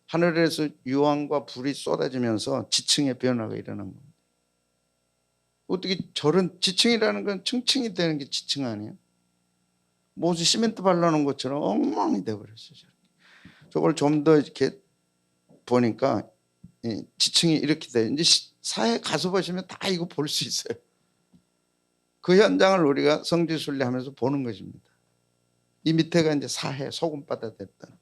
하늘에서 유황과 불이 쏟아지면서 지층의 변화가 일어난 겁니다. 어떻게 저런 지층이라는 건 층층이 되는 게 지층 아니에요? 무슨 시멘트 발라놓은 것처럼 엉망이 돼버렸어요. 저걸 좀 더 이렇게 보니까 지층이 이렇게 돼. 이제 사회 가서 보시면 다 이거 볼 수 있어요. 그 현장을 우리가 성지순례하면서 보는 것입니다. 이 밑에가 이제 사해 소금바다 됐던.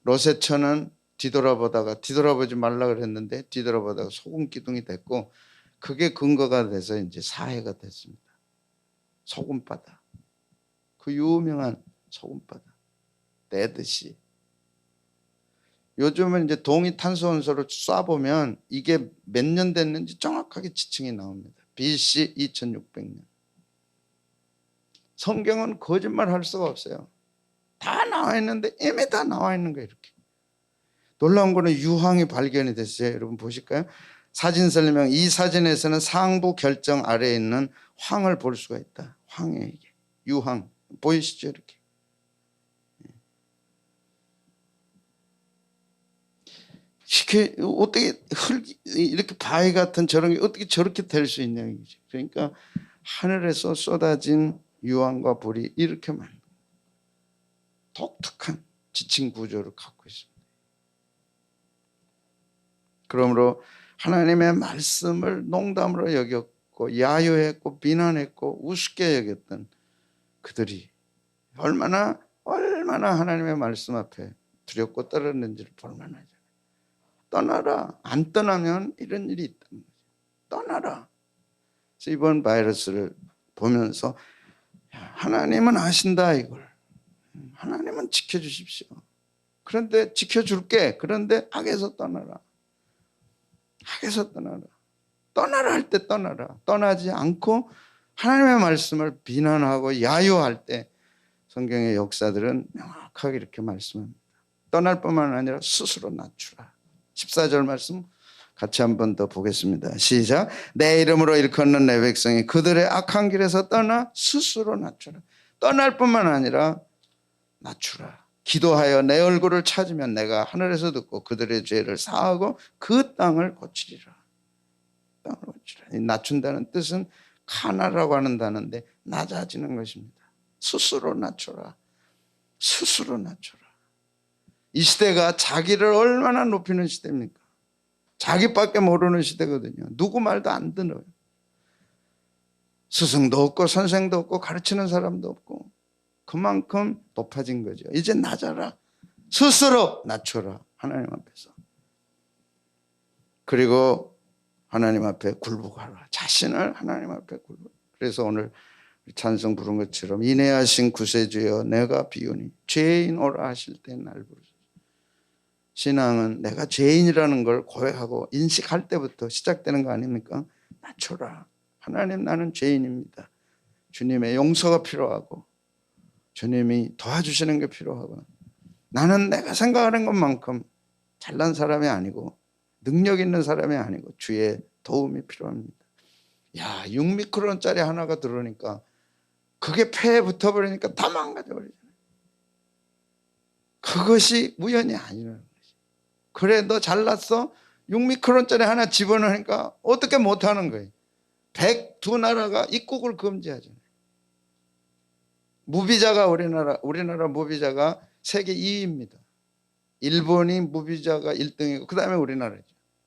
로세천은 뒤돌아보지 말라 그랬는데 뒤돌아보다가 소금 기둥이 됐고, 그게 근거가 돼서 이제 사해가 됐습니다. 소금바다. 그 유명한 소금바다. 데드시. 요즘은 이제 동위 탄소원소를 쏴보면 이게 몇 년 됐는지 정확하게 지층이 나옵니다. BC 2600년. 성경은 거짓말 할 수가 없어요. 다 나와 있는데 이미 다 나와 있는 거예요. 이렇게. 놀라운 거는 유황이 발견이 됐어요. 여러분 보실까요? 사진 설명. 이 사진에서는 상부 결정 아래에 있는 황을 볼 수가 있다. 황이에요, 이게. 유황. 보이시죠? 이렇게. 어떻게 이렇게 바위 같은 저런 게 어떻게 저렇게 될 수 있냐 이거죠. 그러니까 하늘에서 쏟아진 유황과 불이 이렇게만 독특한 지층 구조를 갖고 있습니다. 그러므로 하나님의 말씀을 농담으로 여겼고 야유했고 비난했고 우습게 여겼던 그들이 얼마나 하나님의 말씀 앞에 두렵고 떨었는지를 볼 만하죠. 떠나라. 안 떠나면 이런 일이 있다는 거죠. 떠나라. 그래서 이번 바이러스를 보면서 하나님은 아신다 이걸. 하나님은 지켜주십시오. 그런데 지켜줄게. 그런데 악에서 떠나라. 악에서 떠나라. 떠나라 할 때 떠나라. 떠나지 않고 하나님의 말씀을 비난하고 야유할 때 성경의 역사들은 명확하게 이렇게 말씀합니다. 떠날 뿐만 아니라 스스로 낮추라. 14절 말씀 같이 한 번 더 보겠습니다. 시작. 내 이름으로 일컫는 내 백성이 그들의 악한 길에서 떠나 스스로 낮추라. 떠날 뿐만 아니라 낮추라. 기도하여 내 얼굴을 찾으면 내가 하늘에서 듣고 그들의 죄를 사하고 그 땅을 고치리라. 땅을 고치라. 이 낮춘다는 뜻은 카나라고 하는 단어인데 낮아지는 것입니다. 스스로 낮춰라. 스스로 낮춰라. 이 시대가 자기를 얼마나 높이는 시대입니까? 자기밖에 모르는 시대거든요. 누구 말도 안 들어요. 스승도 없고 선생도 없고 가르치는 사람도 없고 그만큼 높아진 거죠. 이제 낮아라. 스스로 낮춰라. 하나님 앞에서. 그리고 하나님 앞에 굴복하라. 자신을 하나님 앞에 굴복. 그래서 오늘 찬송 부른 것처럼 인내하신 구세주여 내가 비오니 죄인 오라 하실 때 날 부르소서. 신앙은 내가 죄인이라는 걸 고백하고 인식할 때부터 시작되는 거 아닙니까? 낮춰라. 하나님 나는 죄인입니다. 주님의 용서가 필요하고 주님이 도와주시는 게 필요하고 나는 내가 생각하는 것만큼 잘난 사람이 아니고 능력 있는 사람이 아니고 주의 도움이 필요합니다. 야, 6미크론짜리 하나가 들어오니까 그게 폐에 붙어버리니까 다 망가져버리잖아요. 그것이 우연이 아니라는 거지. 그래 너 잘났어? 6미크론짜리 하나 집어넣으니까 어떻게 못하는 거예요. 102나라가 입국을 금지하잖아요. 무비자가 우리나라 무비자가 세계 2위입니다. 일본이 무비자가 1등이고 그 다음에 우리나라죠.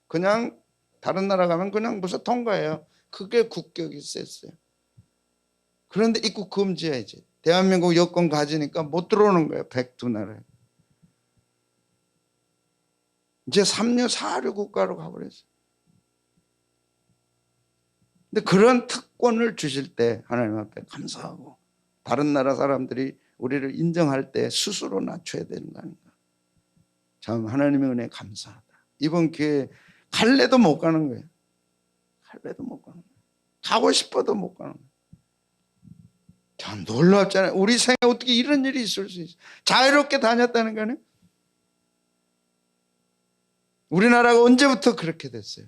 그냥 다른 나라 가면 그냥 무슨 통과해요. 그게 국격이 셌어요. 그런데 입국 금지야 이제. 대한민국 여권 가지니까 못 들어오는 거예요. 102나라에. 이제 3류 4류 국가로 가버렸어요. 근데 그런 특권을 주실 때 하나님 앞에 감사하고 다른 나라 사람들이 우리를 인정할 때 스스로 낮춰야 되는 거 아닌가. 참 하나님의 은혜에 감사하다. 이번 기회에 갈래도 못 가는 거예요. 갈래도 못 가는 거예요. 가고 싶어도 못 가는 거예요. 참 놀랍잖아요. 우리 생에 어떻게 이런 일이 있을 수 있어요. 자유롭게 다녔다는 거는 우리나라가 언제부터 그렇게 됐어요.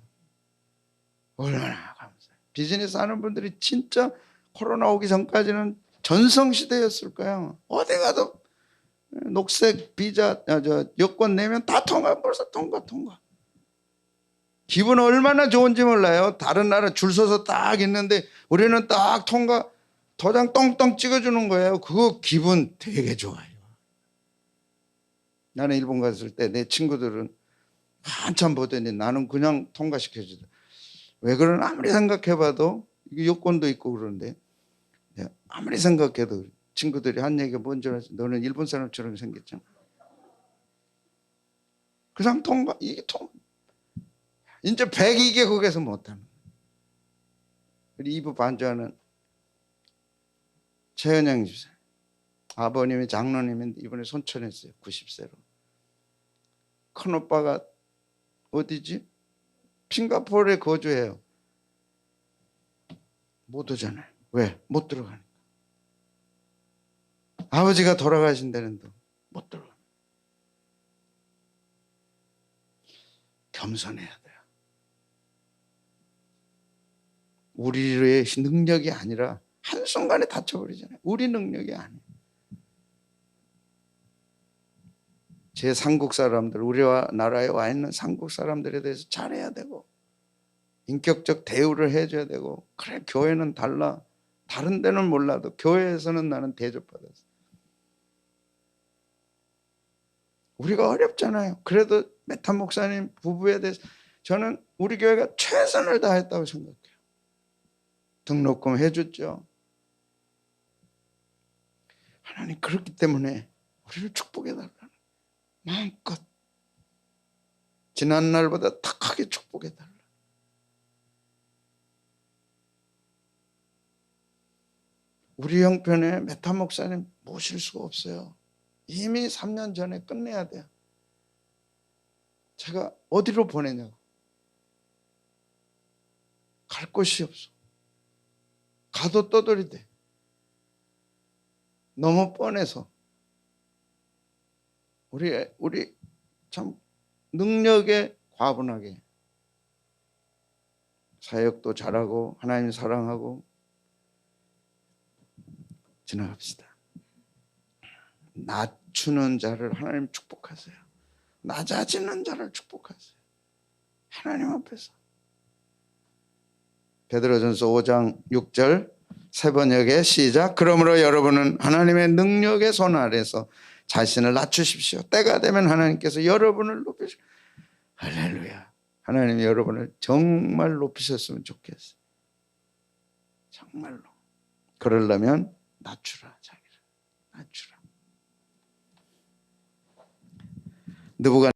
얼마나 감사해요. 비즈니스 하는 분들이 진짜 코로나 오기 전까지는 전성시대였을 거예요. 어디 가도 녹색 비자 여권 내면 다 통과. 벌써 통과. 기분 얼마나 좋은지 몰라요. 다른 나라 줄 서서 딱 있는데 우리는 딱 통과 도장 똥똥 찍어주는 거예요. 그거 기분 되게 좋아요. 나는 일본 갔을 때 내 친구들은 한참 보더니 나는 그냥 통과시켜주더라. 왜 그러나 아무리 생각해봐도 이게 여권도 있고 그러는데 아무리 생각해도 친구들이 한 얘기가 뭔지 알았지. 너는 일본 사람처럼 생겼잖아. 그냥 통과. 이게 통과. 이제 102개국에서 못하는 거예요. 우리 2부 반주하는 최은영 집사. 아버님이 장로님인데 이번에 손천했어요. 90세로. 큰오빠가 어디지? 싱가포르에 거주해요. 못 오잖아요. 왜? 못 들어가니까. 아버지가 돌아가신다는데 못 들어가. 겸손해야 돼요. 우리의 능력이 아니라 한순간에 다쳐버리잖아요. 우리 능력이 아니에요. 제 상국 사람들, 우리와 나라에 와 있는 상국 사람들에 대해서 잘해야 되고 인격적 대우를 해줘야 되고. 그래, 교회는 달라. 다른 데는 몰라도 교회에서는 나는 대접받았어. 우리가 어렵잖아요. 그래도 메탄 목사님 부부에 대해서 저는 우리 교회가 최선을 다했다고 생각해요. 등록금 해줬죠. 하나님 그렇기 때문에 우리를 축복해달라는 마음껏 지난 날보다 더 크게 축복해달라. 우리 형편에 메탄 목사님 모실 수가 없어요. 이미 3년 전에 끝내야 돼요. 제가 어디로 보내냐고. 갈 곳이 없어. 가도 떠돌이대. 너무 뻔해서. 우리 참 능력에 과분하게 사역도 잘하고 하나님 사랑하고 지나갑시다. 낮추는 자를 하나님 축복하세요. 낮아지는 자를 축복하세요. 하나님 앞에서. 베드로전서 5장 6절 세 번역의 시작. 그러므로 여러분은 하나님의 능력의 손 아래서 자신을 낮추십시오. 때가 되면 하나님께서 여러분을 높이시오. 할렐루야. 하나님이 여러분을 정말 높이셨으면 좋겠어요. 정말로. 그러려면 낮추라. 자기를 낮추라. 느부갓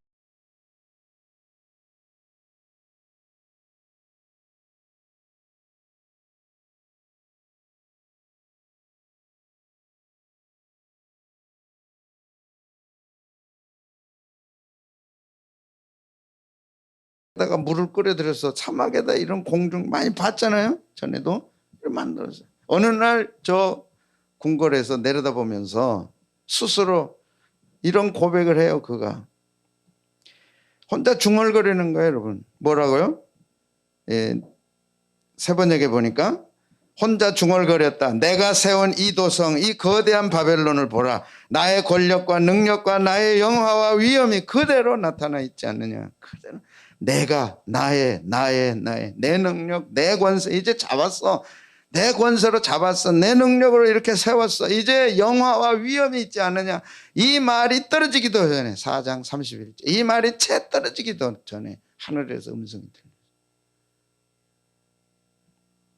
다가 물을 끓여들여서 사막에다 이런 공중 많이 봤잖아요. 전에도 만들었어요. 어느 날 저 궁궐에서 내려다보면서 스스로 이런 고백을 해요. 그가 혼자 중얼거리는 거예요. 여러분 뭐라고요? 세 번역에 보니까 혼자 중얼거렸다. 내가 세운 이 도성, 이 거대한 바벨론을 보라. 나의 권력과 능력과 나의 영화와 위엄이 그대로 나타나 있지 않느냐. 그대로 내가 내 능력, 내 권세 이제 잡았어. 내 권세로 잡았어. 내 능력으로 이렇게 세웠어. 이제 영화와 위엄이 있지 않느냐. 이 말이 떨어지기도 전에 4장 31절 이 말이 채 떨어지기도 전에 하늘에서 음성이 들려요.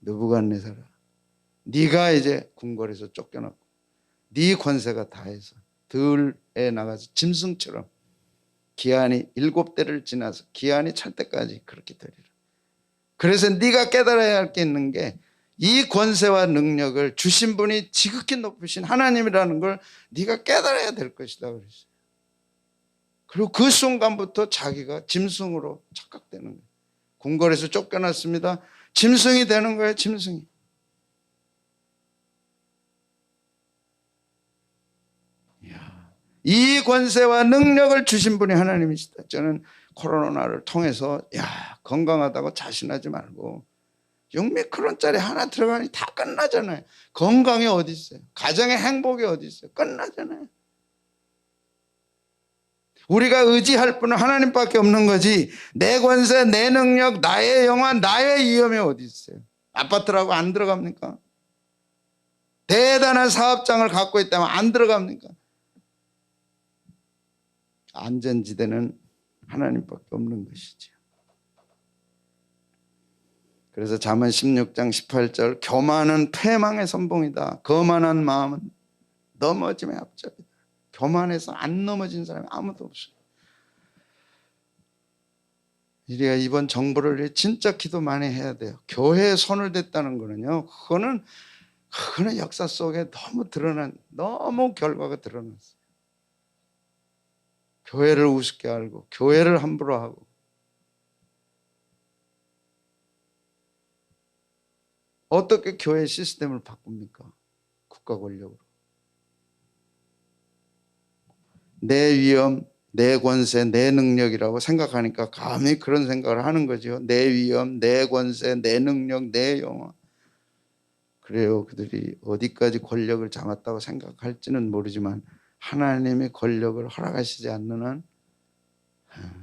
느부갓네살아, 네가 이제 궁궐에서 쫓겨났고 네 권세가 다해서 들에 나가서 짐승처럼 기한이 7대를 지나서 기한이 찰 때까지 그렇게 되리라. 그래서 네가 깨달아야 할 게 있는 게 이 권세와 능력을 주신 분이 지극히 높으신 하나님이라는 걸 네가 깨달아야 될 것이다 그랬어요. 그리고 그 순간부터 자기가 짐승으로 착각되는 거예요. 궁궐에서 쫓겨났습니다. 짐승이 되는 거예요. 짐승이. 이 권세와 능력을 주신 분이 하나님이시다. 저는 코로나를 통해서 건강하다고 자신하지 말고 6미크론짜리 하나 들어가니 다 끝나잖아요. 건강이 어디 있어요? 가정의 행복이 어디 있어요? 끝나잖아요. 우리가 의지할 분은 하나님밖에 없는 거지 내 권세, 내 능력, 나의 영화, 나의 위험이 어디 있어요? 아파트라고 안 들어갑니까? 대단한 사업장을 갖고 있다면 안 들어갑니까? 안전지대는 하나님밖에 없는 것이죠. 그래서 잠언 16장 18절 교만은 패망의 선봉이다. 거만한 마음은 넘어짐의 앞잡이다. 교만해서 안 넘어진 사람이 아무도 없어요. 우리가 이번 정부를 진짜 기도 많이 해야 돼요. 교회에 손을 댔다는 거는요, 그거는 역사 속에 너무 드러난, 너무 결과가 드러났어요. 교회를 우습게 알고 교회를 함부로 하고 어떻게 교회 시스템을 바꿉니까? 국가 권력으로. 내 위엄, 내 권세, 내 능력이라고 생각하니까 감히 그런 생각을 하는 거죠. 내 위엄, 내 권세, 내 능력, 내 영화. 그래요. 그들이 어디까지 권력을 잡았다고 생각할지는 모르지만 하나님의 권력을 허락하시지 않는 한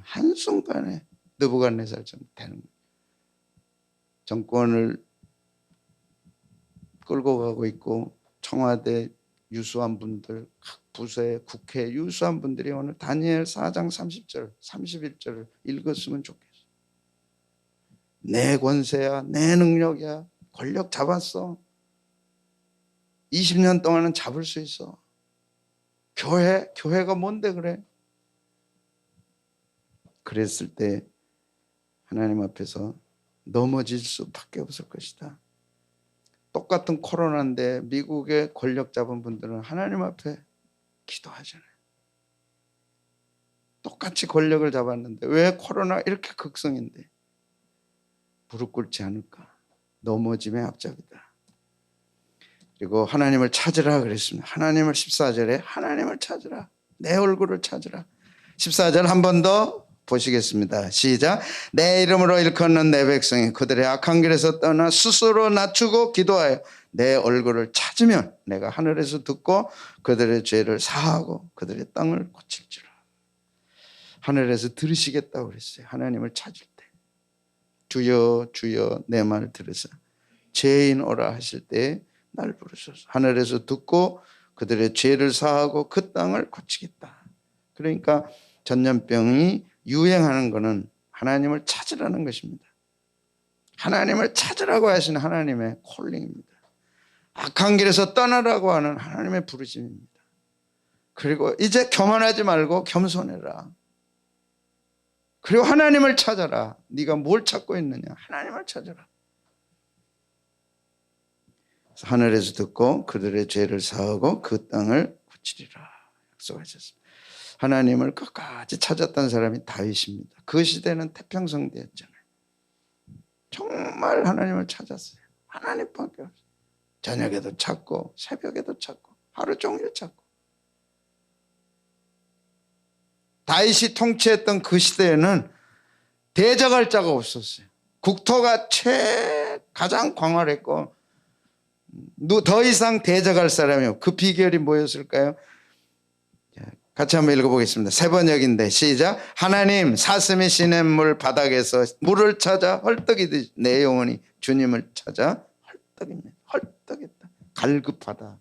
한순간에 느부갓네살처럼 되는 거예요. 정권을 끌고 가고 있고 청와대 유수한 분들, 각 부서의 국회 유수한 분들이 오늘 다니엘 4장 30절, 31절을 읽었으면 좋겠어요. 내 권세야, 내 능력이야, 권력 잡았어. 20년 동안은 잡을 수 있어. 교회가 뭔데 그래? 그랬을 때 하나님 앞에서 넘어질 수밖에 없을 것이다. 똑같은 코로나인데 미국의 권력 잡은 분들은 하나님 앞에 기도하잖아요. 똑같이 권력을 잡았는데 왜 코로나 이렇게 극성인데 무릎 꿇지 않을까? 넘어짐의 앞잡이다. 그리고 하나님을 찾으라 그랬습니다. 하나님을 14절에 하나님을 찾으라. 내 얼굴을 찾으라. 14절 한 번 더 보시겠습니다. 시작. 내 이름으로 일컫는 내 백성이 그들의 악한 길에서 떠나 스스로 낮추고 기도하여 내 얼굴을 찾으면 내가 하늘에서 듣고 그들의 죄를 사하고 그들의 땅을 고칠지라. 하늘에서 들으시겠다고 그랬어요. 하나님을 찾을 때. 주여 주여 내 말 들으사 죄인 오라 하실 때 날 부르소서. 하늘에서 듣고 그들의 죄를 사하고 그 땅을 고치겠다. 그러니까 전염병이 유행하는 것은 하나님을 찾으라는 것입니다. 하나님을 찾으라고 하시는 하나님의 콜링입니다. 악한 길에서 떠나라고 하는 하나님의 부르심입니다. 그리고 이제 교만하지 말고 겸손해라. 그리고 하나님을 찾아라. 네가 뭘 찾고 있느냐? 하나님을 찾아라. 하늘에서 듣고 그들의 죄를 사하고 그 땅을 고치리라 약속하셨습니다. 하나님을 끝까지 찾았던 사람이 다윗입니다. 그 시대는 태평성대였잖아요. 정말 하나님을 찾았어요. 하나님밖에 없어요. 저녁에도 찾고 새벽에도 찾고 하루 종일 찾고. 다윗이 통치했던 그 시대에는 대적할 자가 없었어요. 국토가 가장 광활했고 더 이상 대적할 사람이 없고 그 비결이 뭐였을까요? 같이 한번 읽어보겠습니다. 세 번역인데 시작. 하나님 사슴이 시냇물 바닥에서 물을 찾아 헐떡이듯이 내 영혼이 주님을 찾아 헐떡입니다. 헐떡했다. 갈급하다.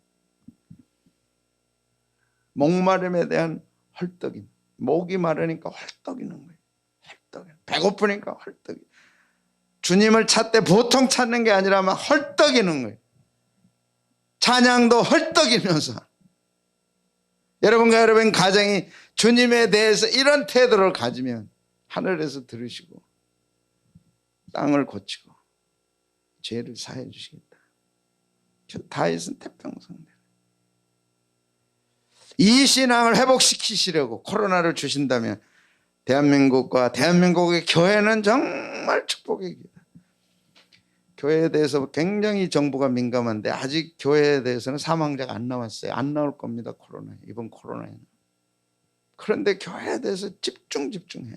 목마름에 대한 헐떡임. 목이 마르니까 헐떡이는 거예요. 헐떡. 배고프니까 헐떡이. 주님을 찾되 보통 찾는 게 아니라 막 헐떡이는 거예요. 찬양도 헐떡이면서. 여러분과 여러분 가정이 주님에 대해서 이런 태도를 가지면 하늘에서 들으시고 땅을 고치고 죄를 사해 주시겠다. 다윗은 태평성대. 이 신앙을 회복시키시려고 코로나를 주신다면 대한민국과 대한민국의 교회는 정말 축복의 기회다. 교회에 대해서 굉장히 정부가 민감한데 아직 교회에 대해서는 사망자가 안 나왔어요. 안 나올 겁니다. 이번 코로나에는. 그런데 교회에 대해서 집중해요.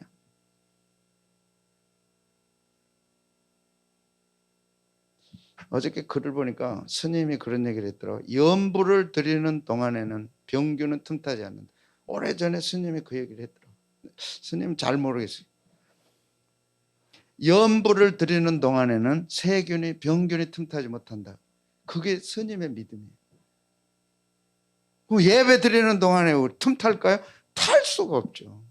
어저께 글을 보니까 스님이 그런 얘기를 했더라고요. 연부를 드리는 동안에는 병균은 틈타지 않는다. 오래전에 스님이 그 얘기를 했더라고요. 스님 잘 모르겠어요. 연부를 드리는 동안에는 세균이 병균이 틈타지 못한다. 그게 스님의 믿음이에요. 그럼 예배 드리는 동안에 우리 틈탈까요? 탈 수가 없죠.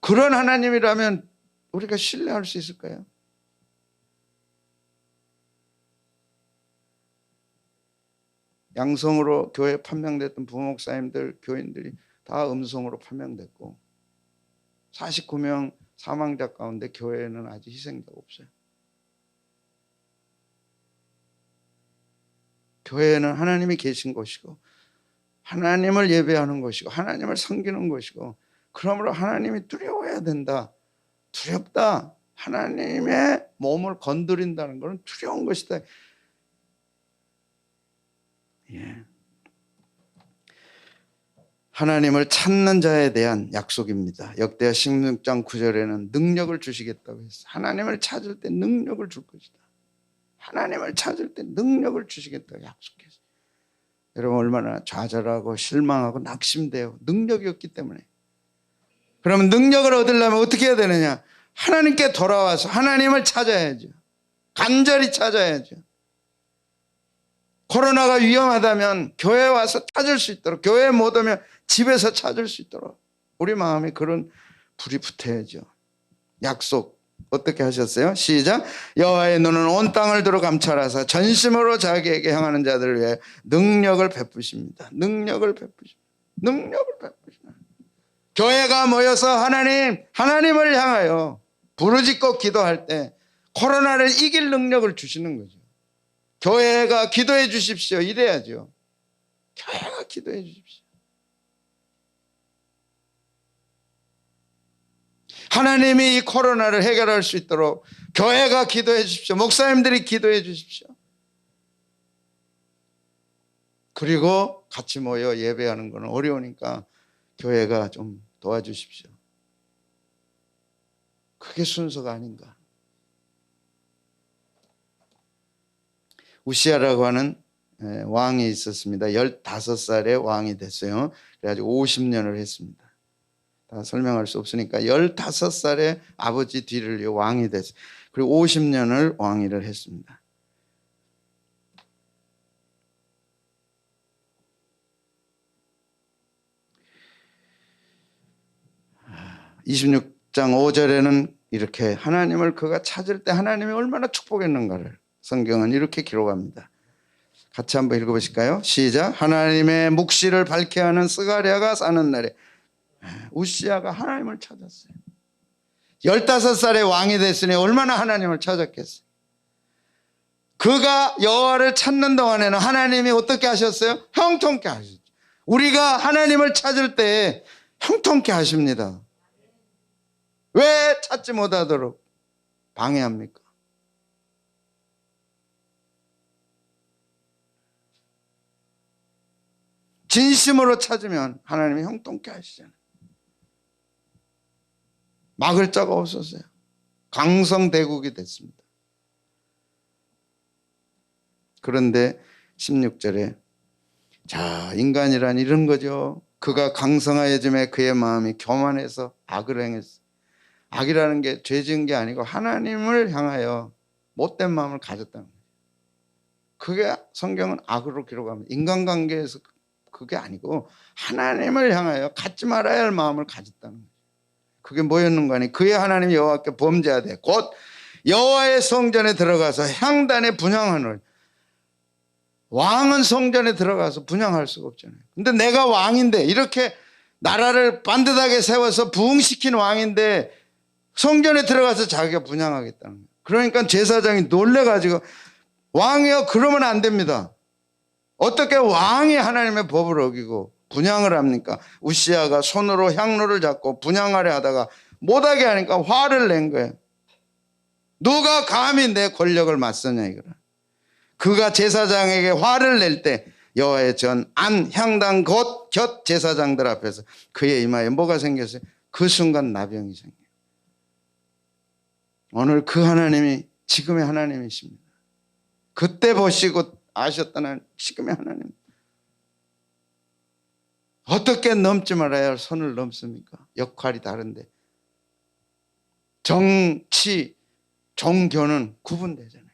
그런 하나님이라면 우리가 신뢰할 수 있을까요? 양성으로 교회에 판명됐던 부목사님들, 교인들이 다 음성으로 판명됐고 49명 사망자 가운데 교회에는 아직 희생자가 없어요. 교회는 하나님이 계신 곳이고 하나님을 예배하는 곳이고 하나님을 섬기는 곳이고 그러므로 하나님이 두려워야 된다. 두렵다. 하나님의 몸을 건드린다는 것은 두려운 것이다. 예. 하나님을 찾는 자에 대한 약속입니다. 역대하 16장 9절에는 능력을 주시겠다고 했어요. 하나님을 찾을 때 능력을 줄 것이다. 하나님을 찾을 때 능력을 주시겠다고 약속했어요. 여러분 얼마나 좌절하고 실망하고 낙심돼요. 능력이 없기 때문에. 그러면 능력을 얻으려면 어떻게 해야 되느냐? 하나님께 돌아와서 하나님을 찾아야죠. 간절히 찾아야죠. 코로나가 위험하다면 교회에 와서 찾을 수 있도록, 교회에 못 오면 집에서 찾을 수 있도록 우리 마음에 그런 불이 붙어야죠. 약속 어떻게 하셨어요? 시작. 여호와의 눈은 온 땅을 두루 감찰하사 전심으로 자기에게 향하는 자들을 위해 능력을 베푸십니다. 능력을 베푸십니다. 능력을 베푸십니다. 교회가 모여서 하나님을 향하여 부르짖고 기도할 때 코로나를 이길 능력을 주시는 거죠. 교회가 기도해 주십시오. 이래야죠. 교회가 기도해 주십시오. 하나님이 이 코로나를 해결할 수 있도록 교회가 기도해 주십시오. 목사님들이 기도해 주십시오. 그리고 같이 모여 예배하는 것은 어려우니까 교회가 좀 도와주십시오. 그게 순서가 아닌가. 우시아라고 하는 왕이 있었습니다. 15살에 왕이 됐어요. 그래가지고 50년을 했습니다. 다 설명할 수 없으니까 15살에 아버지 뒤를 이어 왕이 됐어요. 그리고 50년을 왕위를 했습니다. 26장 5절에는 이렇게 하나님을 그가 찾을 때 하나님이 얼마나 축복했는가를 성경은 이렇게 기록합니다. 같이 한번 읽어보실까요? 시작. 하나님의 묵시를 밝게 하는 스가랴가 사는 날에 우시아가 하나님을 찾았어요. 15살에 왕이 됐으니 얼마나 하나님을 찾았겠어요. 그가 여호와를 찾는 동안에는 하나님이 어떻게 하셨어요? 형통케 하셨죠. 우리가 하나님을 찾을 때 형통케 하십니다. 왜 찾지 못하도록 방해합니까? 진심으로 찾으면 하나님이 형통케 하시잖아요. 막을 자가 없었어요. 강성대국이 됐습니다. 그런데 16절에 자, 인간이란 이런 거죠. 그가 강성하여짐에 그의 마음이 교만해서 악을 행했어요. 악이라는 게 죄 지은 게 아니고 하나님을 향하여 못된 마음을 가졌다는 거예요. 그게 성경은 악으로 기록합니다. 인간관계에서 그게 아니고 하나님을 향하여 갖지 말아야 할 마음을 가졌다는 거예요. 그게 뭐였는가 하니 그의 하나님 여호와께 범죄하되 곧 여호와의 성전에 들어가서 향단에 분향하노니. 왕은 성전에 들어가서 분향할 수가 없잖아요. 근데 내가 왕인데, 이렇게 나라를 반듯하게 세워서 부흥시킨 왕인데 성전에 들어가서 자기가 분향하겠다는 거예요. 그러니까 제사장이 놀래가지고, 왕이요, 그러면 안 됩니다. 어떻게 왕이 하나님의 법을 어기고 분향을 합니까? 우시아가 손으로 향로를 잡고 분향하려 하다가 못하게 하니까 화를 낸 거예요. 누가 감히 내 권력을 맞서냐 이거라. 그가 제사장에게 화를 낼 때 여호와의 전 안 향단 곁 제사장들 앞에서 그의 이마에 뭐가 생겼어요? 그 순간 나병이 생겨요. 오늘 그 하나님이 지금의 하나님이십니다. 그때 보시고 아셨다는 지금의 하나님. 어떻게 넘지 말아야 할 선을 넘습니까? 역할이 다른데. 정치, 종교는 구분되잖아요.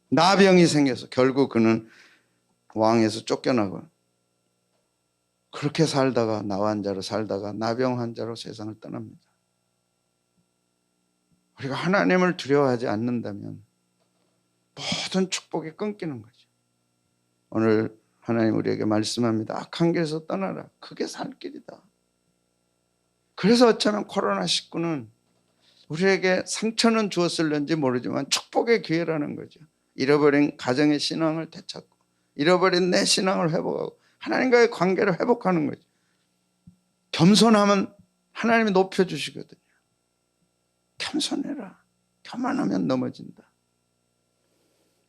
나병이 생겨서 결국 그는 왕에서 쫓겨나고 그렇게 살다가 나와 환자로 살다가 나병 환자로 세상을 떠납니다. 우리가 하나님을 두려워하지 않는다면 모든 축복이 끊기는 거죠. 오늘 하나님 우리에게 말씀합니다. 악한 길에서 떠나라. 그게 살 길이다. 그래서 어쩌면 코로나19는 우리에게 상처는 주었을는지 모르지만 축복의 기회라는 거죠. 잃어버린 가정의 신앙을 되찾고 잃어버린 내 신앙을 회복하고 하나님과의 관계를 회복하는 거죠. 겸손하면 하나님이 높여주시거든요. 겸손해라. 교만하면 넘어진다.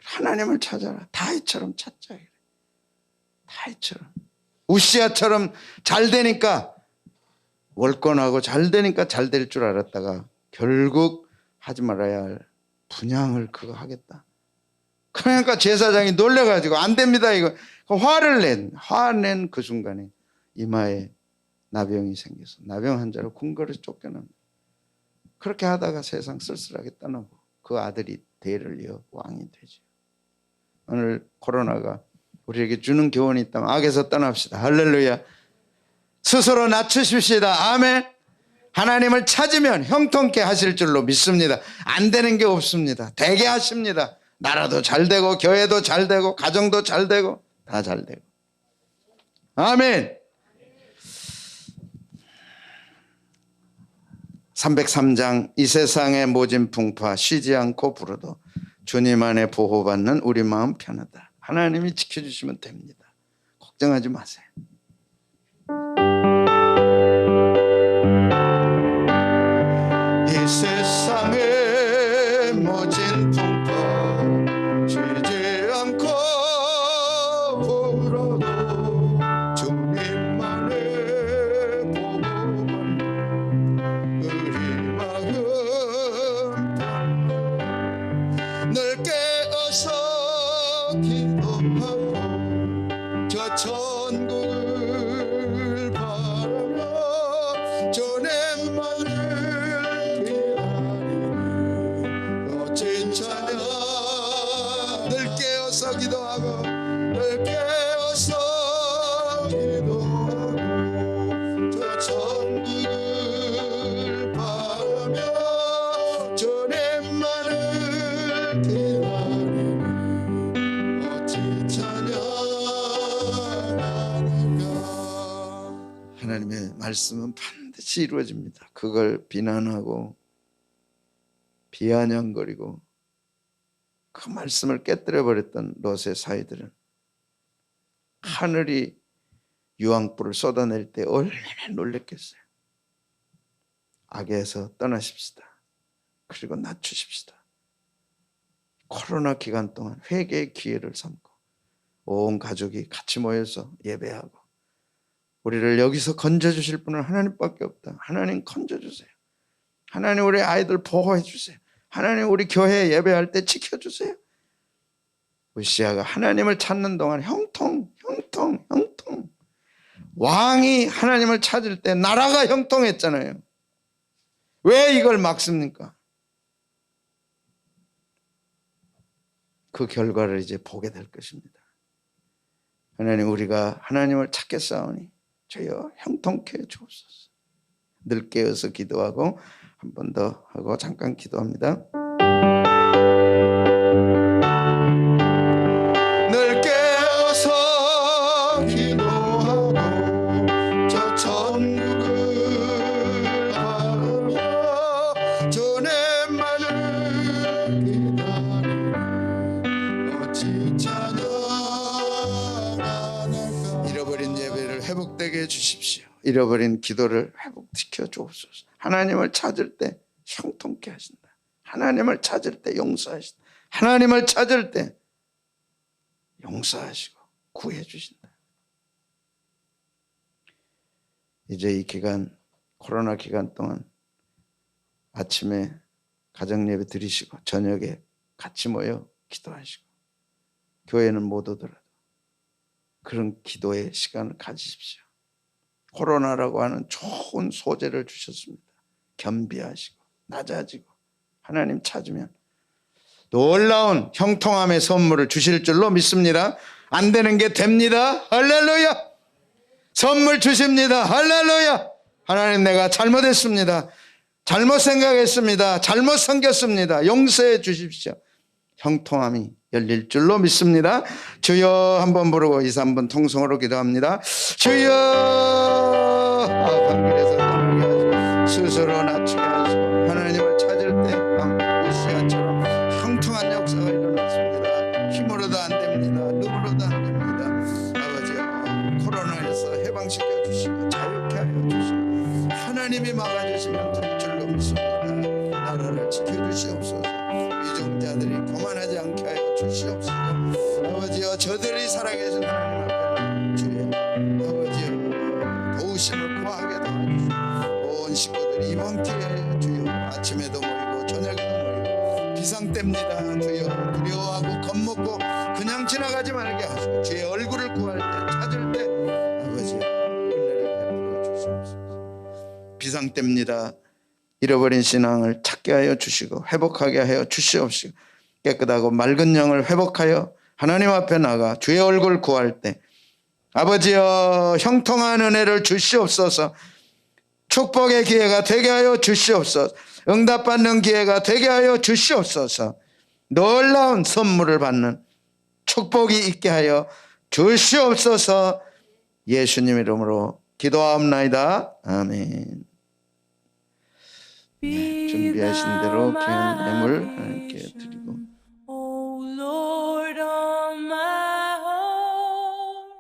하나님을 찾아라. 다윗처럼 찾자. 그래. 다윗처럼. 우시아처럼 잘 되니까 월권하고 잘 되니까 잘 될 줄 알았다가 결국 하지 말아야 할 분향을 그거 하겠다. 그러니까 제사장이 놀래가지고 안 됩니다 이거. 화낸 그 순간에 이마에 나병이 생겨서 나병 환자로 궁궐에 쫓겨납니다. 그렇게 하다가 세상 쓸쓸하게 떠나고 그 아들이 대를 이어 왕이 되죠. 오늘 코로나가 우리에게 주는 교훈이 있다면 악에서 떠납시다. 할렐루야. 스스로 낮추십시다. 아멘. 하나님을 찾으면 형통케 하실 줄로 믿습니다. 안 되는 게 없습니다. 되게 하십니다. 나라도 잘 되고 교회도 잘 되고 가정도 잘 되고 다 잘 되고. 아멘. 303장 이 세상의 모진 풍파 쉬지 않고 불어도 주님 안에 보호받는 우리 마음 편하다. 하나님이 지켜주시면 됩니다. 걱정하지 마세요. 이 세상의 모진 풍파 쉬지 않고 불어도 주님만의 보호받는 우리 마음 늘 깨어서 기도하고 저 천국을 바라며 주님만을 기다리는 어찌 찬양 늘 깨어서 기도하고 늘 깨어서 기도하고 저 천국을 바라며 주님만을 기다리는 어찌 찬양하는가. 하나님의 말씀은 반드시 이루어집니다. 그걸 비난하고 비아냥거리고 그 말씀을 깨뜨려버렸던 롯의 사이들은 하늘이 유황불을 쏟아낼 때 얼마나 놀랬겠어요. 악에서 떠나십시다. 그리고 낮추십시다. 코로나 기간 동안 회개의 기회를 삼고 온 가족이 같이 모여서 예배하고 우리를 여기서 건져주실 분은 하나님밖에 없다. 하나님 건져주세요. 하나님 우리 아이들 보호해 주세요. 하나님 우리 교회 예배할 때 지켜주세요. 우시아가 하나님을 찾는 동안 형통. 왕이 하나님을 찾을 때 나라가 형통했잖아요. 왜 이걸 막습니까? 그 결과를 이제 보게 될 것입니다. 하나님 우리가 하나님을 찾겠사오니 주여 형통케 주옵소서. 늘 깨어서 기도하고 한 번 더 하고 잠깐 기도합니다. 늘 깨어서 기도하고 저 천국을 바라며 주님만을 기다리는 어찌 찬양하는가. 잃어버린 예배를 회복되게 해주십시오. 잃어버린 기도를 회복시켜 주옵소서. 하나님을 찾을 때 형통케 하신다. 하나님을 찾을 때 용서하신다. 하나님을 찾을 때 용서하시고 구해 주신다. 이제 이 기간, 코로나 기간 동안 아침에 가정 예배 드리시고 저녁에 같이 모여 기도하시고 교회는 못 오더라도 그런 기도의 시간을 가지십시오. 코로나라고 하는 좋은 소재를 주셨습니다. 겸비하시고 낮아지고 하나님 찾으면 놀라운 형통함의 선물을 주실 줄로 믿습니다. 안 되는 게 됩니다. 할렐루야. 선물 주십니다. 할렐루야. 하나님, 내가 잘못했습니다. 잘못 생각했습니다. 잘못 섬겼습니다. 용서해 주십시오. 형통함이 열릴 줄로 믿습니다. 주여 한번 부르고 2, 3분 통성으로 기도합니다. 주여. 방길에서 떠나게 하시고 스스로 낮추게 하시고 하나님을 찾을 때 이 시간처럼 형통한 역사가 일어났습니다. 힘으로도 안 됩니다. 눈으로도 안 됩니다. 아버지여, 코로나에서 해방시켜 주시고 자유케 하여 주시고 하나님이 막아주시면 될 줄로 믿습니다. 나라를 지켜주시옵소서. 위종자들이 교만하지 않게 하여 주시옵소서. 아버지여, 저들이 살아계신 하나님 앞에 주의 아버지여 도우심을 구하게 도와주시고 온 식구들이 이번 기회에 주여 아침에도 모이고 저녁에도 모이고 비상때입니다. 주여 두려워하고 겁먹고 그냥 지나가지 말게 하시고 주의 얼굴을 구할 때 찾을 때 아버지여 은혜를 베풀어 주시옵소서. 비상때입니다. 잃어버린 신앙을 찾게 하여 주시고 회복하게 하여 주시옵시고 깨끗하고 맑은 영을 회복하여 하나님 앞에 나가 주의 얼굴 구할 때 아버지여 형통한 은혜를 주시옵소서. 축복의 기회가 되게 하여 주시옵소서. 응답받는 기회가 되게 하여 주시옵소서. 놀라운 선물을 받는 축복이 있게 하여 주시옵소서. 예수님 이름으로 기도하옵나이다. 아멘. 준비하신 대로 귀한 예물 하나님께 드리고 O Lord of my heart,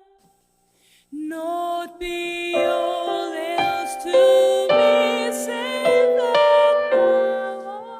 not be all else to me save that my heart.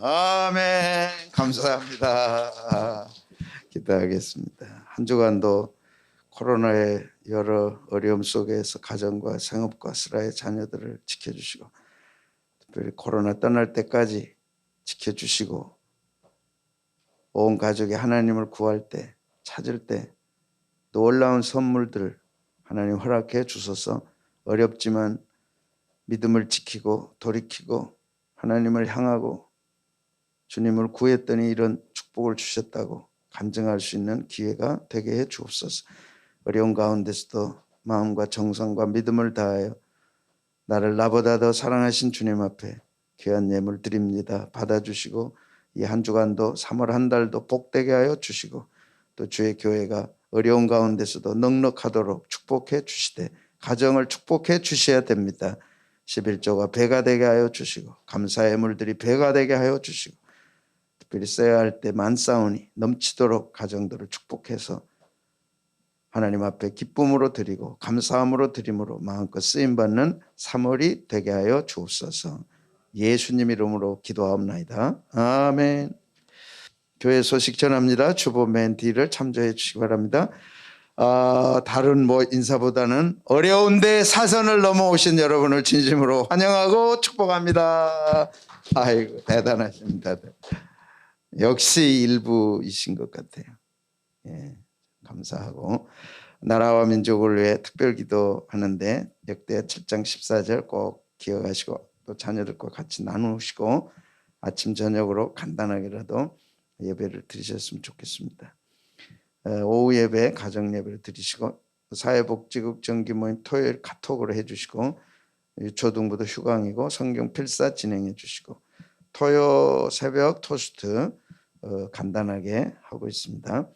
아멘. 감사합니다. 기도하겠습니다. 한 주간도 코로나의 여러 어려움 속에서 가정과 생업과 슬라의 자녀들을 지켜주시고 특별히 코로나 떠날 때까지 지켜주시고 온 가족이 하나님을 구할 때 찾을 때 놀라운 선물들 하나님 허락해 주셔서 어렵지만 믿음을 지키고 돌이키고 하나님을 향하고 주님을 구했더니 이런 축복을 주셨다고 간증할 수 있는 기회가 되게 해 주옵소서. 어려운 가운데서도 마음과 정성과 믿음을 다하여 나를 나보다 더 사랑하신 주님 앞에 귀한 예물 드립니다. 받아주시고 이 한 주간도 3월 한 달도 복되게 하여 주시고 또 주의 교회가 어려운 가운데서도 넉넉하도록 축복해 주시되 가정을 축복해 주셔야 됩니다. 11조가 배가 되게 하여 주시고 감사의 예물들이 배가 되게 하여 주시고 특별히 써야 할 때 만사오니 넘치도록 가정들을 축복해서 하나님 앞에 기쁨으로 드리고 감사함으로 드림으로 마음껏 쓰임받는 3월이 되게 하여 주옵소서. 예수님 이름으로 기도하옵나이다. 아멘. 교회 소식 전합니다. 주보 맨 뒤를 참조해 주시기 바랍니다. 다른 인사보다는 어려운데 사선을 넘어오신 여러분을 진심으로 환영하고 축복합니다. 아이고 대단하십니다. 역시 일부이신 것 같아요. 예, 감사하고 나라와 민족을 위해 특별 기도하는데 역대 7장 14절 꼭 기억하시고 또 자녀들과 같이 나누시고 아침 저녁으로 간단하게라도 예배를 드리셨으면 좋겠습니다. 오후 예배 가정 예배를 드리시고 사회복지국 정기 모임 토요일 카톡으로 해주시고 유초등부도 휴강이고 성경 필사 진행해 주시고 토요 새벽 토스트 간단하게 하고 있습니다.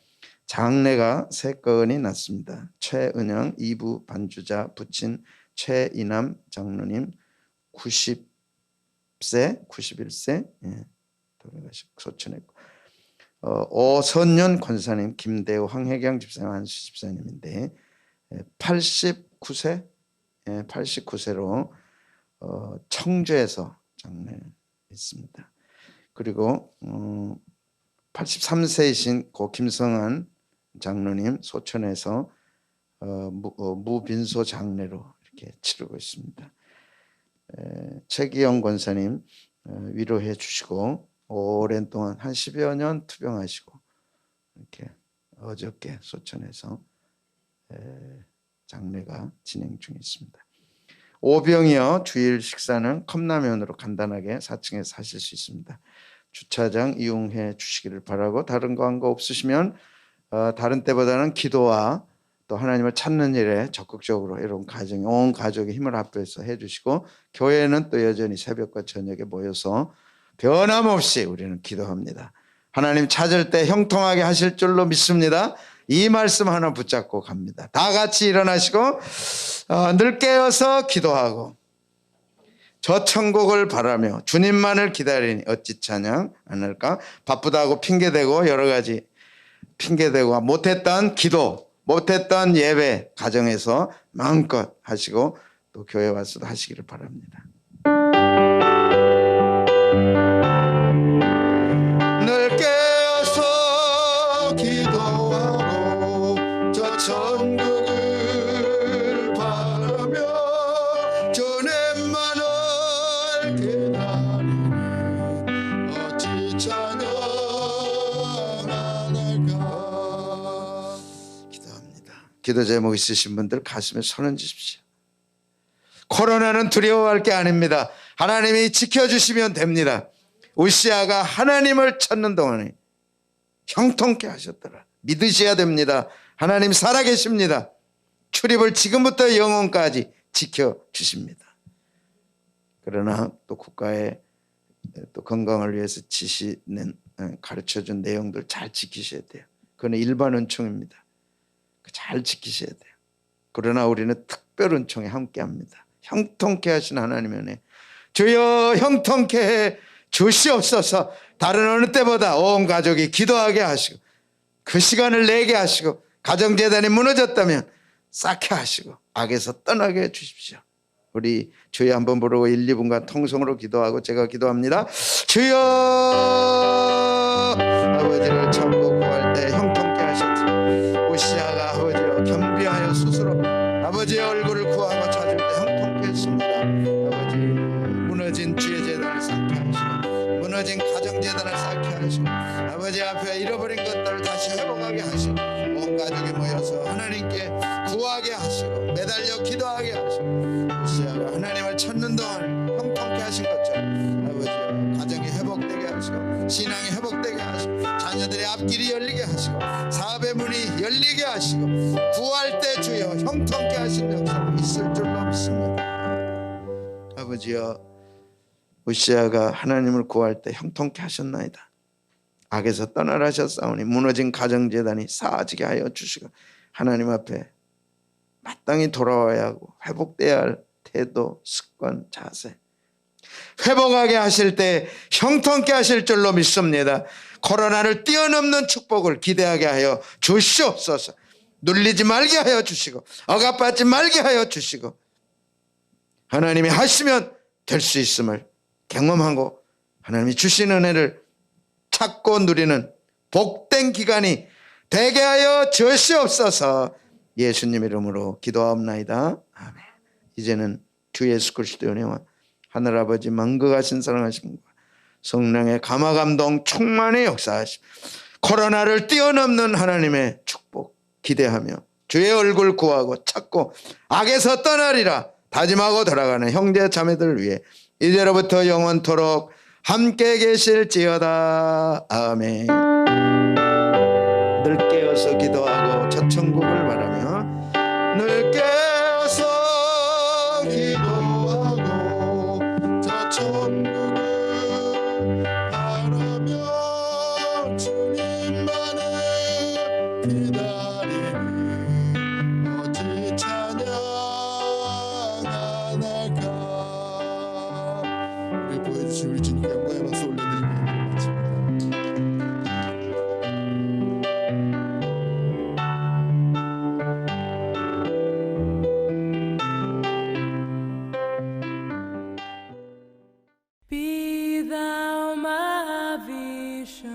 장례가 3건이 났습니다. 최은영 2부 반주자 부친 최이남 장로님 90세 91세 돌아가시고 소천했고 오선윤 권사님 김대우 황혜경 집사님 한수 집사님인데 89세 89세로 청주에서 장례했습니다. 그리고 83세이신 고 김성한 장로님 소천에서 무빈소 장례로 이렇게 치르고 있습니다. 최기영 권사님 위로해 주시고 오랜 동안 한 10여 년 투병하시고 이렇게 어저께 소천에서 장례가 진행 중에 있습니다. 오병이어 주일 식사는 컵라면으로 간단하게 4층에서 하실 수 있습니다. 주차장 이용해 주시기를 바라고 다른 광고 없으시면 다른 때보다는 기도와 또 하나님을 찾는 일에 적극적으로 이런 가정이 온 가족의 힘을 합해서 해주시고 교회는 또 여전히 새벽과 저녁에 모여서 변함없이 우리는 기도합니다. 하나님 찾을 때 형통하게 하실 줄로 믿습니다. 이 말씀 하나 붙잡고 갑니다. 다 같이 일어나시고 늘 깨어서 기도하고 저 천국을 바라며 주님만을 기다리니 어찌 찬양 안 할까? 바쁘다고 핑계대고 여러 가지 핑계대고 못했던 기도 못했던 예배 가정에서 마음껏 하시고 또 교회 와서도 하시기를 바랍니다. 늘 깨어서 기도하고 저 천국을 바라며 주님만을 기다리니 어찌 찬양 안 할까? 기도합니다. 기도 제목 있으신 분들 가슴에 손 얹으십시오. 코로나는 두려워할 게 아닙니다. 하나님이 지켜주시면 됩니다. 우시아가 하나님을 찾는 동안에 형통케 하셨더라. 믿으셔야 됩니다. 하나님 살아계십니다. 출입을 지금부터 영원까지 지켜주십니다. 그러나 또 국가의 또 건강을 위해서 지시는 가르쳐준 내용들 잘 지키셔야 돼요. 그건 일반 은총입니다. 잘 지키셔야 돼요. 그러나 우리는 특별 은총에 함께합니다. 형통케 하신 하나님의 은혜 주여 형통케 해 주시옵소서. 다른 어느 때보다 온 가족이 기도하게 하시고 그 시간을 내게 하시고 가정재단이 무너졌다면 쌓게 하시고 악에서 떠나게 해 주십시오. 우리 주여 한번 부르고 1, 2분간 통성으로 기도하고 제가 기도합니다. 주여, 아버지를 찾고 구할 때 형통케 하셨지. 우시아가 아버지여 겸비하여 스스로 아버지의 얼굴을 구하고 찾을 때 형통케 했습니다. 아버지, 무너진 주의 재단을 쌓게 하시고 무너진 가정 재단을 쌓게 하시고 아버지 앞에 잃어버린 것들을 다시 회복하게 하시고 온 가족이 모여서 하나님께 구하게 하시고 매달려 기도하게 하시고 우시아가 하나님을 찾는 동안 형통케 하신 것처럼 아버지여 가정이 회복되게 하시고 신앙이 회복되게 하시고 자녀들의 앞길이 열리게 하시고 사업의 문이 열리게 하시고 구할 때 주여 형통케 하신 역사가 있을 줄로 믿습니다. 아버지여, 우시아가 하나님을 구할 때 형통케 하셨나이다. 악에서 떠나라 하셨사오니 무너진 가정재단이 쌓아지게 하여 주시고 하나님 앞에 마땅히 돌아와야 하고 회복돼야 할 태도, 습관, 자세 회복하게 하실 때 형통케 하실 줄로 믿습니다. 코로나를 뛰어넘는 축복을 기대하게 하여 주시옵소서. 눌리지 말게 하여 주시고 억압받지 말게 하여 주시고 하나님이 하시면 될 수 있음을 경험하고 하나님이 주신 은혜를 찾고 누리는 복된 기간이 되게 하여 주시옵소서. 예수님 이름으로 기도하옵나이다. 아멘. 이제는 주 예수 그리스도의 은혜와 하늘아버지 만극하신 사랑하심과 성령의 감화감동 충만의 역사하심 코로나를 뛰어넘는 하나님의 축복 기대하며 주의 얼굴 구하고 찾고 악에서 떠나리라 다짐하고 돌아가는 형제 자매들을 위해 이제로부터 영원토록 함께 계실지어다. 아멘. 늘 깨어서 기도하고 첫 천국을 바라며 늘 깨어서 기도하고 첫 천국을 바라며 주님만을 기다리니 어찌 찬양하나가. 우리 보여주신 우리 주님께 영광의 박수 올려드리며 마칩니다. Be thou my vision.